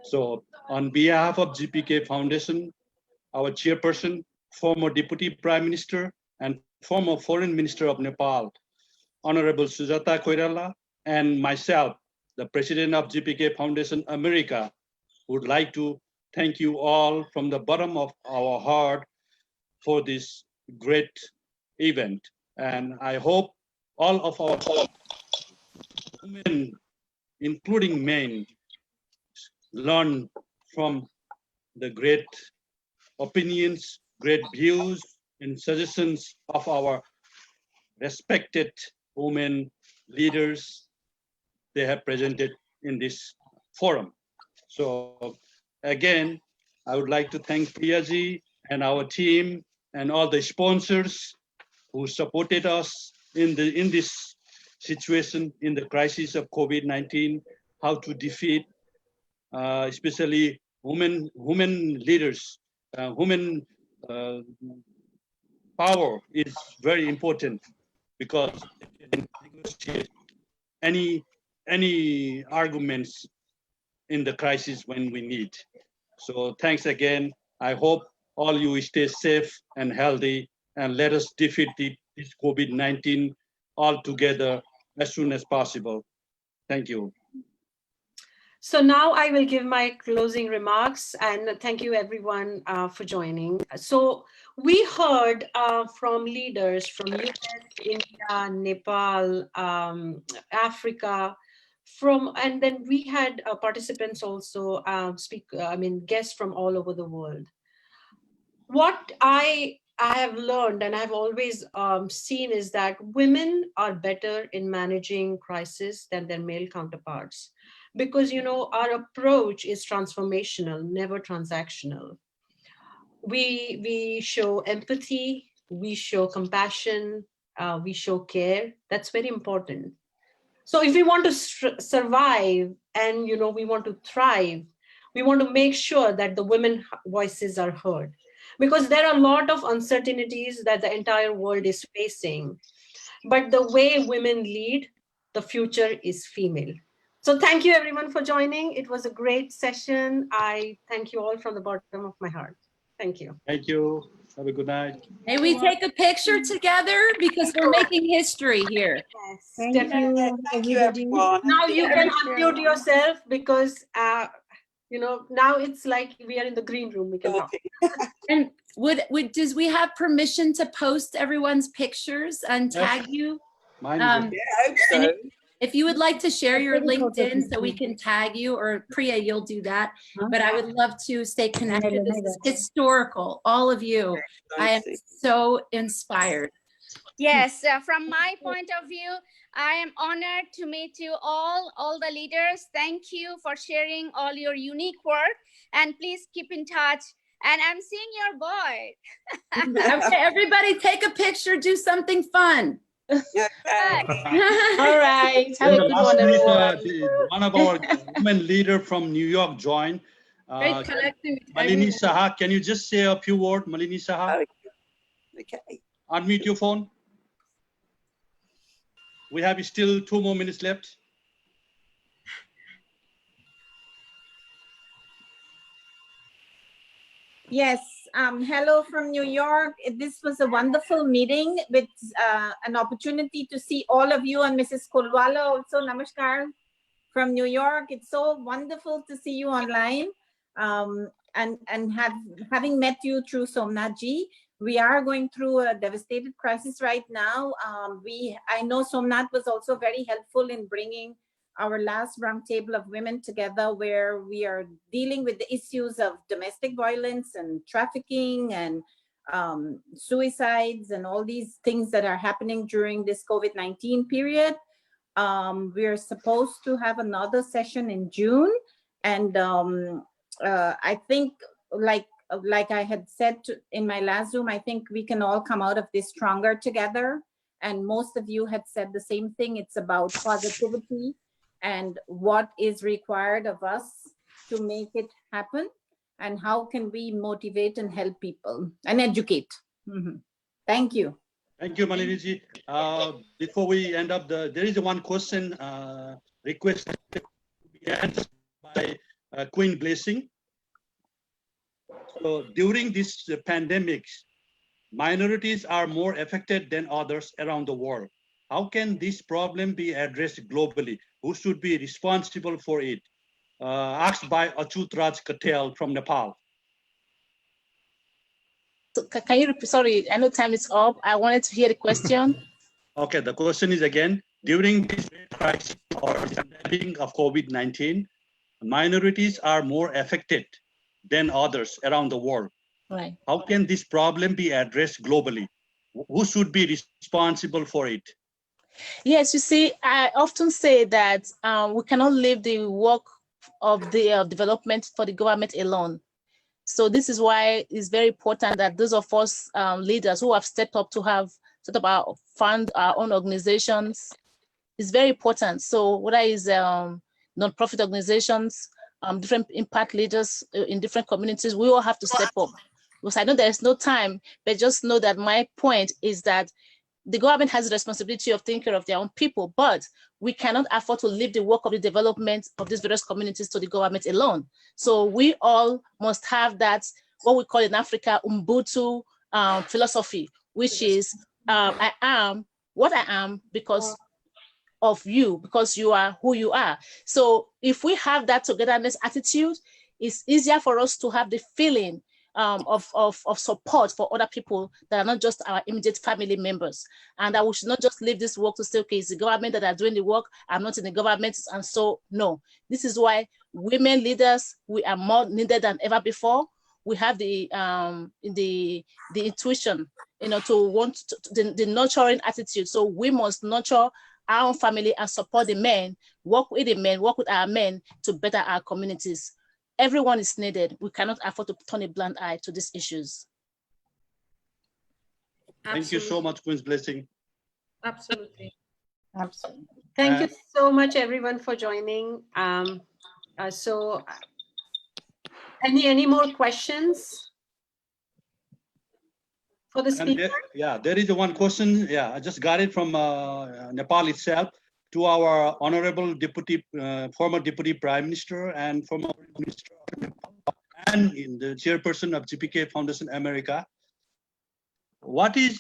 S1: So on behalf of GPK Foundation, our chairperson, former Deputy Prime Minister and former Foreign Minister of Nepal, Honorable Sujata Koirala, and myself, the President of GPK Foundation America, would like to thank you all from the bottom of our heart for this great event. And I hope all of our women, including men, learn from the great opinions, great views, and suggestions of our respected women leaders they have presented in this forum. So again, I would like to thank Priyaji and our team and all the sponsors who supported us in this situation, in the crisis of COVID-19, how to defeat, especially women leaders, women power is very important because they can negotiate any arguments in the crisis when we need. So thanks again. I hope all you stay safe and healthy, and let us defeat this COVID-19 all together as soon as possible. Thank you.
S2: So now I will give my closing remarks, and thank you everyone for joining. So we heard from leaders from US, India, Nepal, Africa, and then we had participants also guests from all over the world. What I have learned and I've always seen is that women are better in managing crisis than their male counterparts. Because, you know, our approach is transformational, never transactional. We show empathy, we show compassion, we show care. That's very important. So if we want to survive and, you know, we want to thrive, we want to make sure that the women voices are heard. Because there are a lot of uncertainties that the entire world is facing. But the way women lead, the future is female. So thank you everyone for joining. It was a great session. I thank you all from the bottom of my heart. Thank you.
S1: Thank you. Have a good night.
S11: May we take a picture together because we're making history here.
S2: Yes,
S3: Thank
S2: definitely.
S3: you,
S4: Thank you,
S3: everybody.
S4: everyone.
S2: Now you can unmute yourself because, you know, now it's like we are in the green room. We can talk.
S11: And does we have permission to post everyone's pictures and tag you?
S1: Mine
S4: Yeah, I hope so.
S11: If you would like to share your
S3: Very photo
S11: LinkedIn so we can tag you, or Priya, you'll do that. But I would love to stay connected. This is historical, all of you. I am so inspired.
S9: Yes, from my point of view, I am honored to meet you all the leaders. Thank you for sharing all your unique work, and please keep in touch. And I'm seeing your boy.
S11: Okay, everybody take a picture, do something fun.
S4: Okay.
S6: All right. Have a good one, everyone.
S1: One of our women leader from New York joined.
S5: Great connecting with
S1: Malini
S5: everyone.
S1: Saha, can you just say a few words, Malini Saha?
S4: Okay.
S1: Unmute your phone. We have still 2 more minutes left.
S14: Yes, hello from New York. This was a wonderful meeting with an opportunity to see all of you, and Mrs. Koirala also, namaskar, from New York. It's so wonderful to see you online, and having met you through Somnath Ji. We are going through a devastated crisis right now. I know Somnath was also very helpful in bringing our last roundtable of women together, where we are dealing with the issues of domestic violence and trafficking and suicides and all these things that are happening during this COVID-19 period. We're supposed to have another session in June. And I think, like I had said in my last Zoom, I think we can all come out of this stronger together. And most of you had said the same thing. It's about positivity and what is required of us to make it happen, and how can we motivate and help people and educate. Thank you.
S1: Thank you, Maliniji. Before we end up, there is one question requested to be answered by Queen Blessing. So during this pandemic, minorities are more affected than others around the world. How can this problem be addressed globally? Who should be responsible for it? Asked by Achut Raj Katel from Nepal.
S6: So can you repeat? Sorry, I know time is up. I wanted to hear the question.
S1: Okay, the question is again, during this crisis or pandemic of COVID-19, minorities are more affected than others around the world.
S6: Right.
S1: How can this problem be addressed globally? Who should be responsible for it?
S6: Yes, you see, I often say that we cannot leave the work of the development for the government alone. So this is why it's very important that those of us leaders who have stepped up to have set up fund our own organizations is very important. So whether it's non-profit organizations, different impact leaders in different communities, we all have to step up. Because I know there's no time, but just know that my point is that the government has the responsibility of taking care of their own people, but we cannot afford to leave the work of the development of these various communities to the government alone. So we all must have that, what we call in Africa, Ubuntu philosophy, which is I am what I am because of you, because you are who you are. So if we have that togetherness attitude, it's easier for us to have the feeling of support for other people that are not just our immediate family members, and that we should not just leave this work to say, okay, it's the government that are doing the work, I'm not in the government, and so no. This is why women leaders, we are more needed than ever before. We have the intuition, you know, to want the nurturing attitude. So we must nurture our own family and support the men, work with the men, work with our men to better our communities. Everyone is needed. We cannot afford to turn a blind eye to these issues.
S1: Thank you so much, Queen's Blessing.
S5: Absolutely.
S2: Absolutely. Thank you so much, everyone, for joining. So any more questions for the speaker?
S1: There is one question. Yeah, I just got it from Nepal itself, to our honorable deputy, former deputy prime minister and former minister of Nepal, and in the chairperson of GPK Foundation America. What is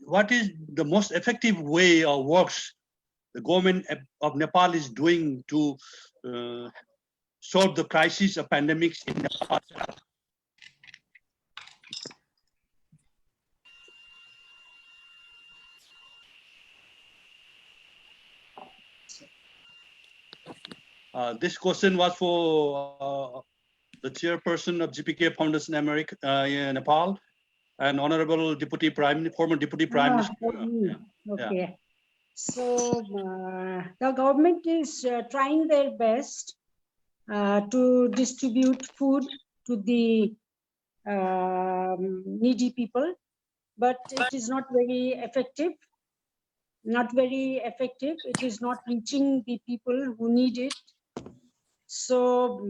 S1: the most effective way or works the government of Nepal is doing to solve the crisis of pandemics in Nepal? This question was for the chairperson of GPK Foundation America in Nepal, and honorable deputy former deputy prime minister.
S3: Okay. Yeah. So the government is trying their best to distribute food to the needy people, but it is not very effective. It is not reaching the people who need it. So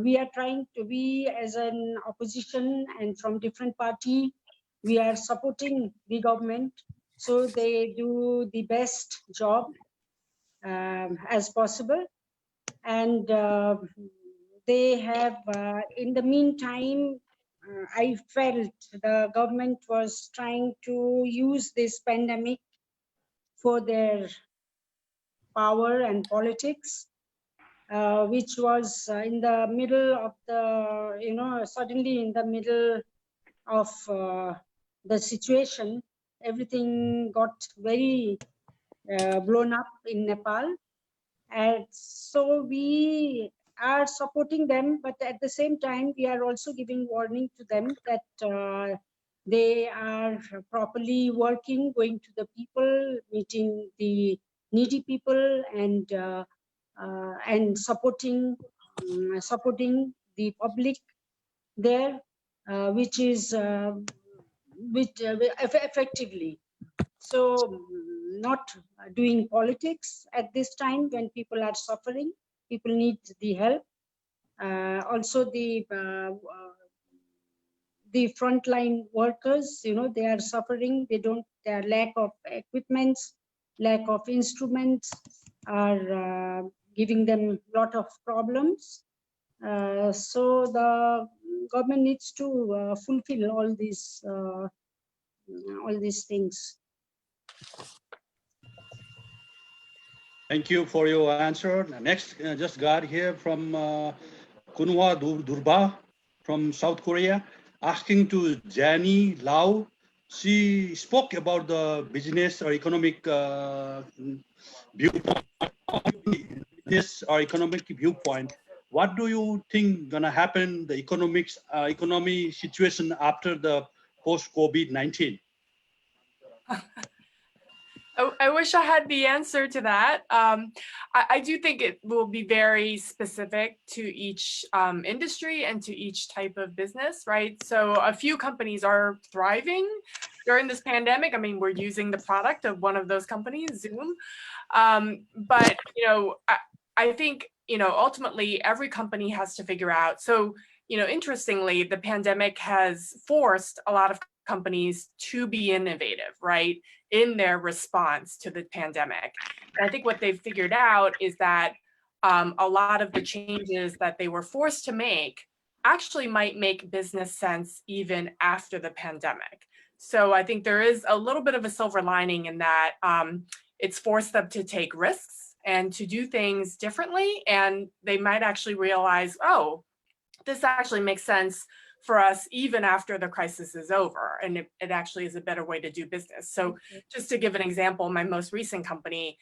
S3: we are trying to be, as an opposition and from different party, we are supporting the government so they do the best job as possible. And they have, in the meantime, I felt the government was trying to use this pandemic for their power and politics, which was in the middle of the, suddenly in the middle of the situation, everything got very blown up in Nepal. And so are supporting them, but at the same time, we are also giving warning to them that they are properly working, going to the people, meeting the needy people, and supporting the public there, which is effectively. So not doing politics at this time when people are suffering. People need the help. Also the frontline workers, they are suffering. Their lack of equipments, lack of instruments are giving them a lot of problems. So the government needs to fulfill all these things.
S1: Thank you for your answer. Next, just got here from Kunwa Durba from South Korea, asking to Jani Lau. She spoke about the business or economic viewpoint. Business or economic viewpoint. What do you think gonna happen? The economy situation after the post-COVID-19?
S8: I wish I had the answer to that. I do think it will be very specific to each industry and to each type of business, right? So a few companies are thriving during this pandemic. I mean, we're using the product of one of those companies, Zoom. But, I think, ultimately every company has to figure out. So, interestingly, the pandemic has forced a lot of companies to be innovative, right, in their response to the pandemic. And I think what they've figured out is that a lot of the changes that they were forced to make actually might make business sense even after the pandemic. So I think there is a little bit of a silver lining in that it's forced them to take risks and to do things differently. And they might actually realize, oh, this actually makes sense for us even after the crisis is over, and it actually is a better way to do business. So just to give an example, my most recent company,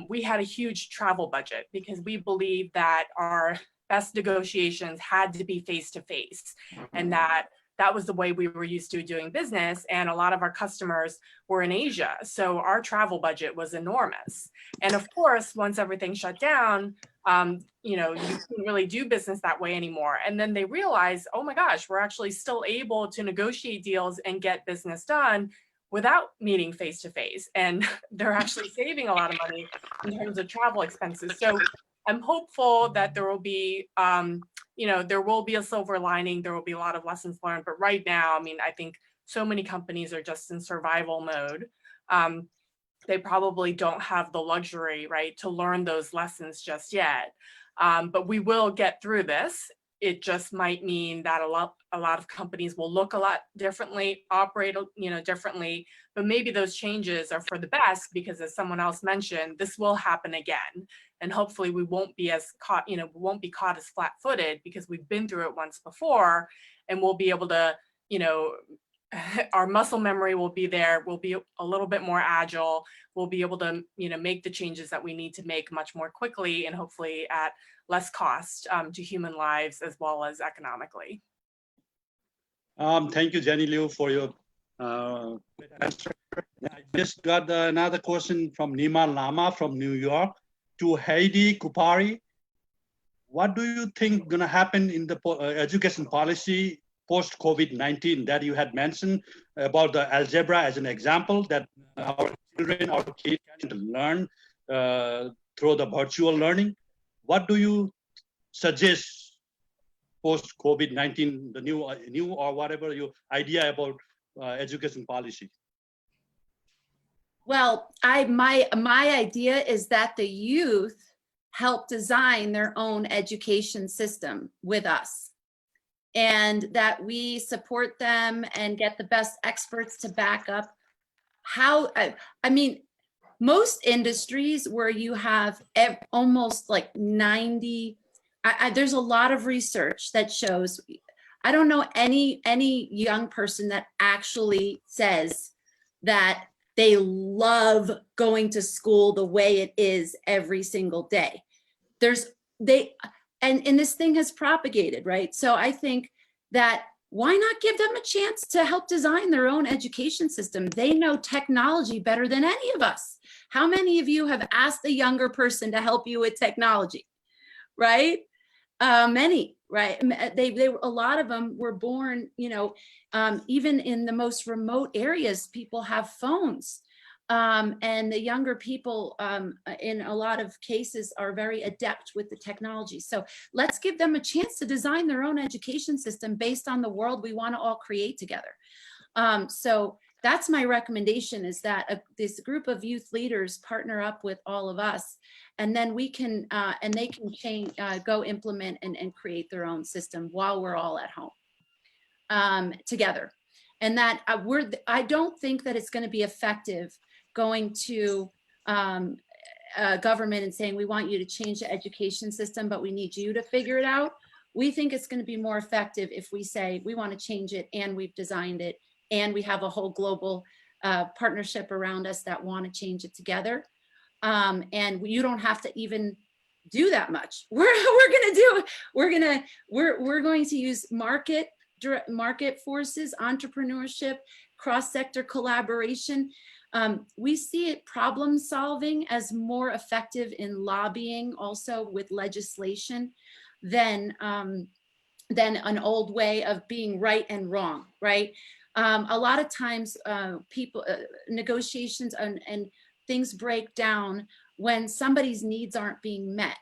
S8: we had a huge travel budget because we believed that our best negotiations had to be face-to-face, and that was the way we were used to doing business. And a lot of our customers were in Asia, so our travel budget was enormous. And of course, once everything shut down, you couldn't really do business that way anymore. And then they realized, oh my gosh, we're actually still able to negotiate deals and get business done without meeting face to face. And they're actually saving a lot of money in terms of travel expenses. So I'm hopeful that there will be, there will be a silver lining. There will be a lot of lessons learned. But right now, I mean, I think so many companies are just in survival mode. They probably don't have the luxury, right, to learn those lessons just yet. But we will get through this. It just might mean that a lot of companies will look a lot differently, operate, differently. But maybe those changes are for the best because, as someone else mentioned, this will happen again. And hopefully we won't be caught as flat-footed because we've been through it once before, and we'll be able to, our muscle memory will be there. We'll be a little bit more agile. We'll be able to, make the changes that we need to make much more quickly, and hopefully at less cost to human lives as well as economically.
S1: Thank you, Jenny Liu, for your answer. I just got another question from Nima Lama from New York to Heidi Kupari. What do you think gonna happen in the education policy post-COVID-19 that you had mentioned about the algebra as an example, that our children, our kids can learn through the virtual learning? What do you suggest post-COVID-19, the new or whatever your idea about education policy?
S11: Well, my idea is that the youth help design their own education system with us, and that we support them and get the best experts to back up how, I mean, most industries where you have almost like 90, there's a lot of research that shows, I don't know any young person that actually says that they love going to school the way it is every single day. and this thing has propagated, right? So I think that why not give them a chance to help design their own education system? They know technology better than any of us. How many of you have asked a younger person to help you with technology, right? Many, right? They a lot of them were born, you know, even in the most remote areas, people have phones. And the younger people in a lot of cases are very adept with the technology. So let's give them a chance to design their own education system based on the world we want to all create together. So that's my recommendation, is that this group of youth leaders partner up with all of us, and then we can, and they can change, go implement and create their own system while we're all at home together. And that I don't think that it's going to be effective going to government and saying, we want you to change the education system, but we need you to figure it out. We think it's going to be more effective if we say, we want to change it and we've designed it and we have a whole global partnership around us that want to change it together. And you don't have to even do that much. We're going to use market forces, entrepreneurship, cross-sector collaboration. We see it problem solving as more effective in lobbying, also with legislation, than an old way of being right and wrong, right? A lot of times people, negotiations and things break down when somebody's needs aren't being met,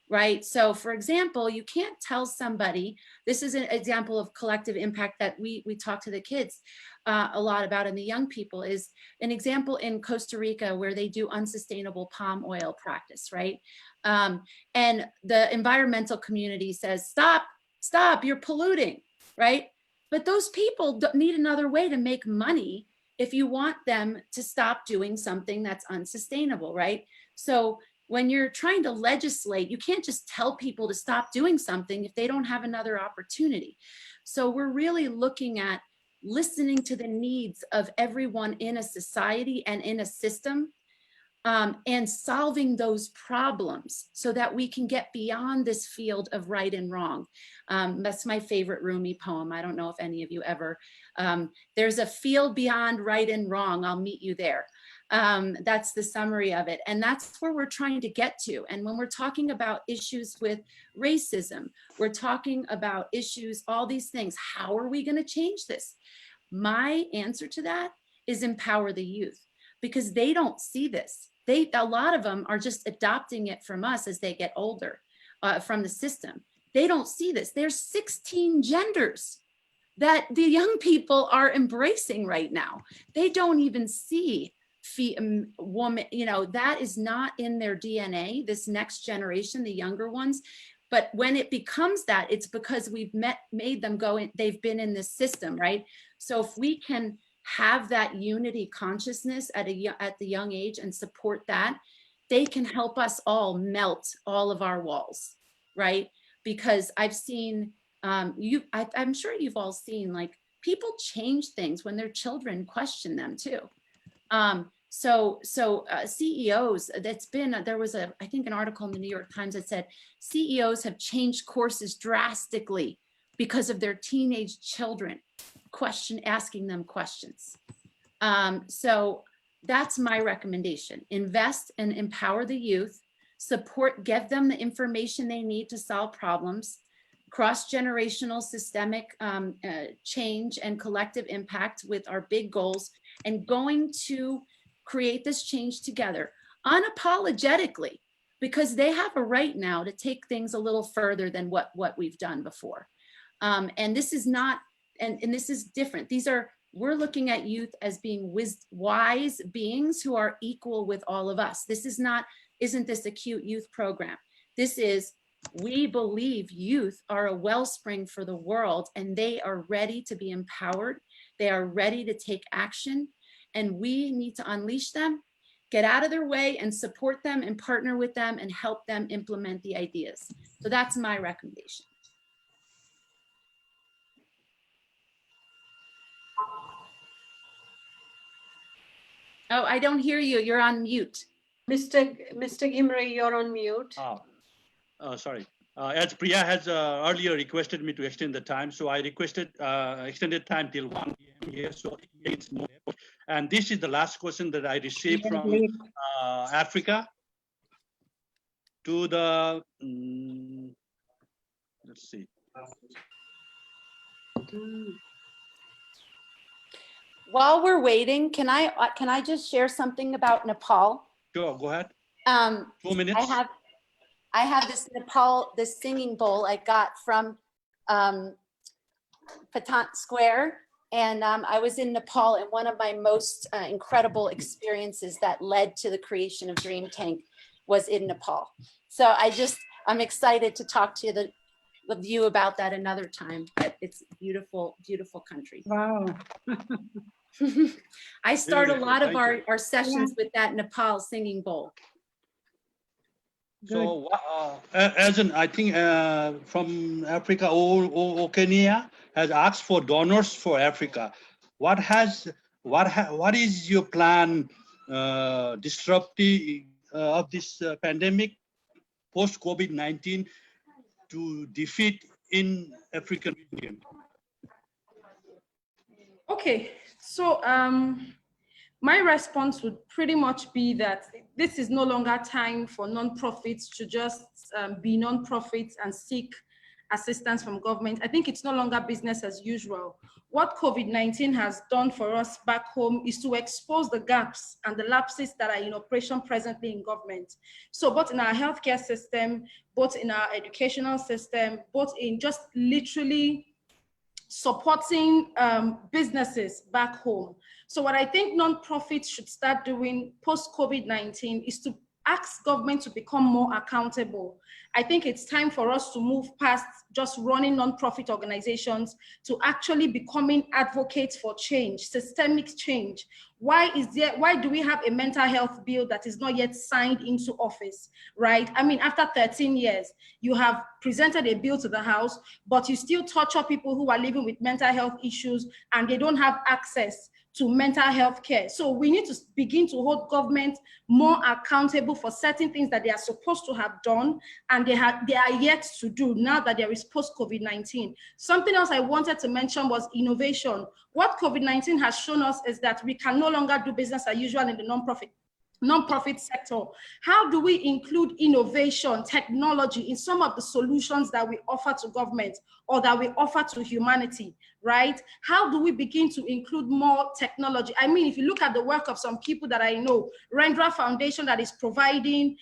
S11: right? So for example, you can't tell somebody, this is an example of collective impact that we talk to the kids a lot about, and the young people, is an example in Costa Rica where they do unsustainable palm oil practice, right? And the environmental community says, stop, you're polluting, right? But those people need another way to make money if you want them to stop doing something that's unsustainable, right? So when you're trying to legislate, you can't just tell people to stop doing something if they don't have another opportunity. So we're really looking at listening to the needs of everyone in a society and in a system, and solving those problems so that we can get beyond this field of right and wrong. That's my favorite Rumi poem. I don't know if any of you ever, there's a field beyond right and wrong, I'll meet you there. That's the summary of it. And that's where we're trying to get to. And when we're talking about issues with racism, we're talking about issues, all these things, how are we going to change this? My answer to that is empower the youth, because they don't see this. A lot of them are just adopting it from us as they get older, from the system. They don't see this. There's 16 genders that the young people are embracing right now. They don't even see woman, you know, that is not in their DNA, this next generation, the younger ones. But when it becomes that, it's because we've made them go in, they've been in this system, right? So if we can have that unity consciousness at the young age and support that, they can help us all melt all of our walls, right? Because I've seen, I'm sure you've all seen, like, people change things when their children question them too. CEOs, there was I think an article in the New York Times that said CEOs have changed courses drastically because of their teenage children asking them questions. So that's my recommendation. Invest and empower the youth, give them the information they need to solve problems, cross-generational systemic change and collective impact with our big goals, and going to create this change together unapologetically, because they have a right now to take things a little further than what we've done before. And this is not, and this is different. We're looking at youth as being wise beings who are equal with all of us. This is not, isn't this a cute youth program? This is, we believe youth are a wellspring for the world, and they are ready to be empowered. They are ready to take action, and we need to unleash them, get out of their way and support them and partner with them and help them implement the ideas. So that's my recommendation. Oh, I don't hear you. You're on mute.
S2: Mr. Ghirmire, you're on mute.
S1: Sorry. As Priya has earlier requested me to extend the time, so I requested extended time till 1 p.m. here. So it's more. And this is the last question that I received from Africa to the, let's see.
S15: While we're waiting, can I just share something about Nepal?
S1: Sure, go ahead. 2 minutes.
S15: I have this this singing bowl I got from Patant Square. And I was in Nepal, and one of my most incredible experiences that led to the creation of Dream Tank was in Nepal. So I'm excited to talk to you about that another time, but it's a beautiful, beautiful country.
S3: Wow.
S15: I start a lot of our sessions with that Nepal singing bowl.
S1: So I think from Africa, Kenya has asked for donors for Africa. What is your plan disruptive of this pandemic post COVID-19 to defeat in African region?
S5: Okay, so my response would pretty much be that this is no longer time for nonprofits to just be nonprofits and seek assistance from government. I think it's no longer business as usual. What COVID-19 has done for us back home is to expose the gaps and the lapses that are in operation presently in government. So both in our healthcare system, both in our educational system, both in just literally supporting businesses back home. So what I think nonprofits should start doing post-COVID-19 is to ask government to become more accountable. I think it's time for us to move past just running nonprofit organizations to actually becoming advocates for change, systemic change. Why do we have a mental health bill that is not yet signed into office, right? I mean, after 13 years, you have presented a bill to the House, but you still torture people who are living with mental health issues and they don't have access to mental health care. So we need to begin to hold government more accountable for certain things that they are supposed to have done and they are yet to do now that there is post-COVID-19. Something else I wanted to mention was innovation. What COVID-19 has shown us is that we can no longer do business as usual in the nonprofit sector. How do we include innovation, technology in some of the solutions that we offer to government or that we offer to humanity, right? How do we begin to include more technology? I mean, if you look at the work of some people that I know, Rendra Foundation that is providing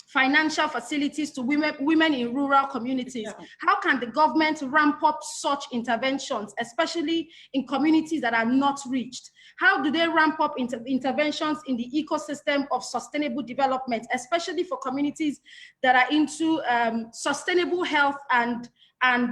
S5: financial facilities to women in rural communities. How can the government ramp up such interventions, especially in communities that are not reached? How do they ramp up interventions in the ecosystem of sustainable development, especially for communities that are into sustainable health and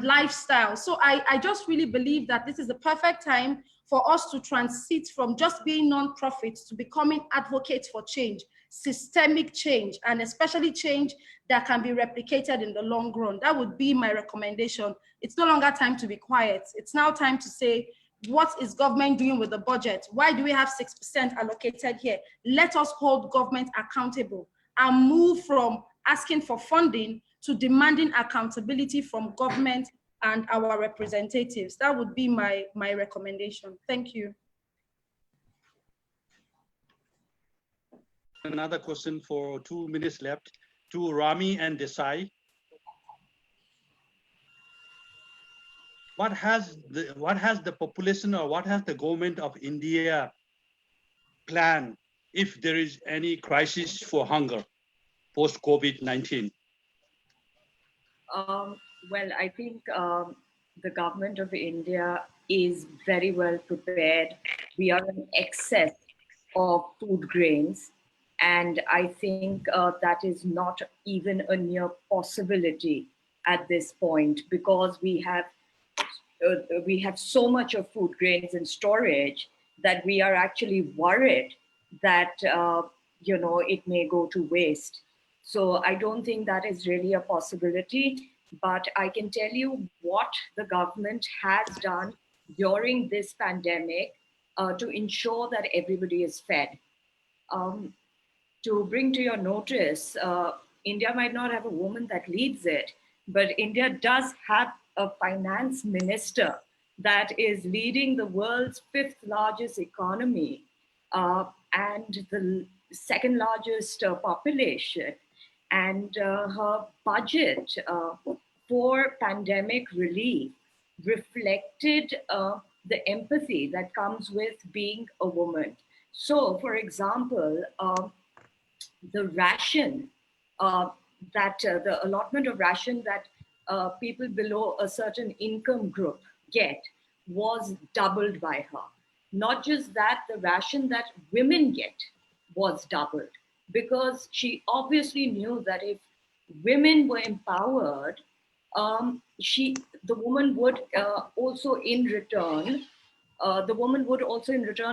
S5: lifestyle? So I just really believe that this is the perfect time for us to transit from just being non-profits to becoming advocates for change, systemic change, and especially change that can be replicated in the long run. That would be my recommendation. It's no longer time to be quiet. It's now time to say, what is government doing with the budget? Why do we have 6% allocated here? Let us hold government accountable and move from asking for funding to demanding accountability from government and our representatives. That would be my recommendation. Thank you.
S1: Another question for 2 minutes left to Rami and Desai. What has the population or what has the government of India planned if there is any crisis for hunger post COVID-19?
S7: Well, I think the government of India is very well prepared. We are in excess of food grains. And I think that is not even a near possibility at this point, because we have so much of food grains in storage that we are actually worried that it may go to waste. So I don't think that is really a possibility. But I can tell you what the government has done during this pandemic to ensure that everybody is fed. To bring to your notice, India might not have a woman that leads it, but India does have a finance minister that is leading the world's 5th largest economy and the 2nd largest population. And her budget for pandemic relief reflected the empathy that comes with being a woman. So, for example, the ration the allotment of ration that people below a certain income group get was doubled by her. Not just that, the ration that women get was doubled, because she obviously knew that if women were empowered, the woman would also in return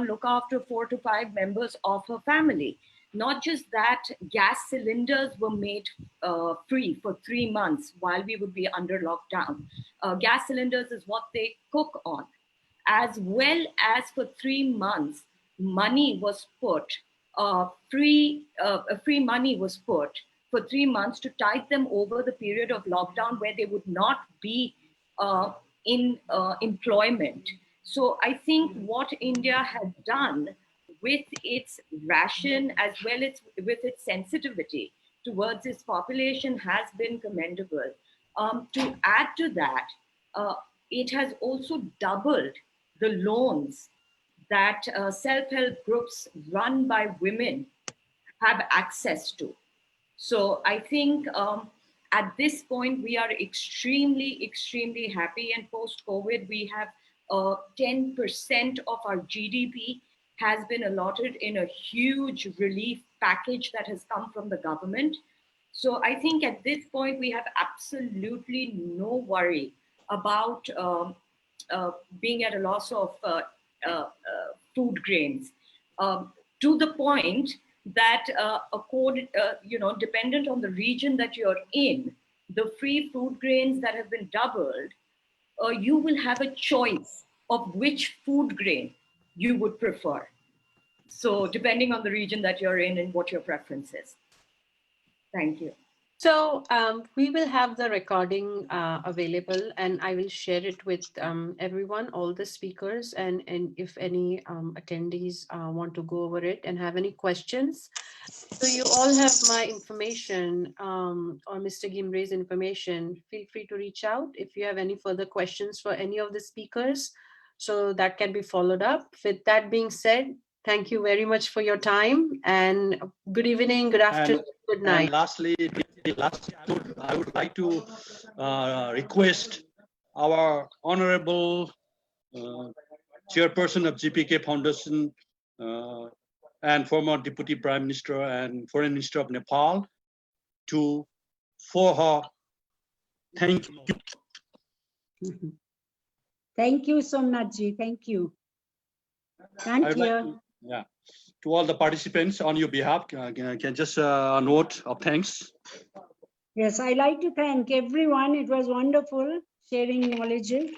S7: look after 4 to 5 members of her family. Not just that, gas cylinders were made free for 3 months while we would be under lockdown. Gas cylinders is what they cook on. As well as for 3 months, money was put, free money was put for 3 months to tide them over the period of lockdown where they would not be in employment. So I think what India has done with its ration as well as with its sensitivity towards its population has been commendable. To add to that, it has also doubled the loans that self-help groups run by women have access to. So I think at this point, we are extremely, extremely happy. And post-COVID, we have 10% of our GDP has been allotted in a huge relief package that has come from the government. So I think at this point, we have absolutely no worry about being at a loss of food grains, to the point that dependent on the region that you're in, the free food grains that have been doubled, you will have a choice of which food grain you would prefer. So depending on the region that you're in and what your preference is. Thank you.
S10: So we will have the recording available, and I will share it with everyone, all the speakers, and if any attendees want to go over it and have any questions. So you all have my information or Mr. Ghirmire's information. Feel free to reach out if you have any further questions for any of the speakers, so that can be followed up. With that being said, thank you very much for your time, and good evening, good afternoon, good night.
S1: And lastly, I would like to request our honorable chairperson of GPK Foundation and former Deputy Prime Minister and Foreign Minister of Nepal for her thank you.
S3: Thank you, Somnathji. Thank you. Thank you.
S1: Yeah. To all the participants on your behalf, can just a note of thanks.
S3: Yes, I like to thank everyone. It was wonderful sharing knowledges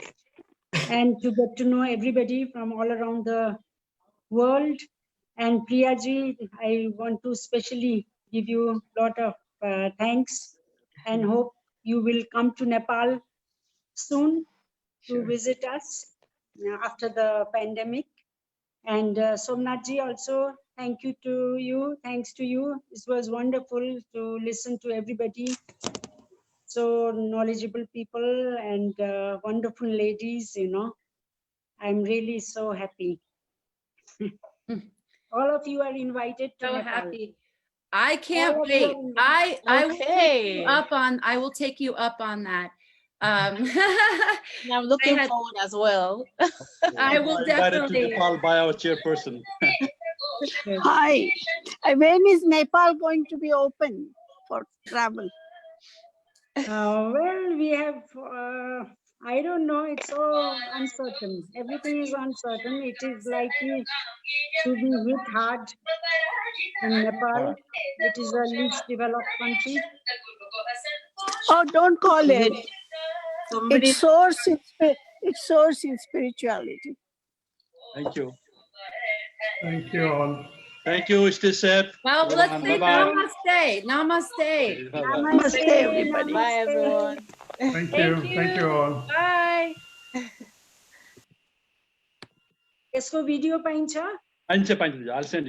S3: and to get to know everybody from all around the world. And Priyaji, I want to especially give you a lot of thanks and hope you will come to Nepal soon to visit us after the pandemic. And Somnathji, also thank you to you. Thanks to you. It was wonderful to listen to everybody. So knowledgeable people and wonderful ladies, you know. I'm really so happy. All of you are invited to Nepal.
S11: Happy. I can't wait. I will take you up on. I will take you up on that.
S6: I'm looking forward as well.
S11: I will definitely.
S1: To Nepal by our chairperson.
S16: Hi. When is Nepal going to be open for travel?
S3: Well, we have, I don't know, it's so uncertain. Everything is uncertain. It is likely to be hit hard in Nepal. It is a least developed country.
S16: Oh, don't call it. It soars in spirituality.
S1: Thank you.
S17: Thank you all.
S1: Thank you. Stay safe.
S11: Well, let's say
S1: Bye-bye.
S11: namaste. Namaste.
S3: Namaste,
S16: everybody.
S6: Bye, everyone.
S17: Thank you. Thank you all.
S11: Bye.
S3: यसको video पाइन्छ
S1: I'll send you.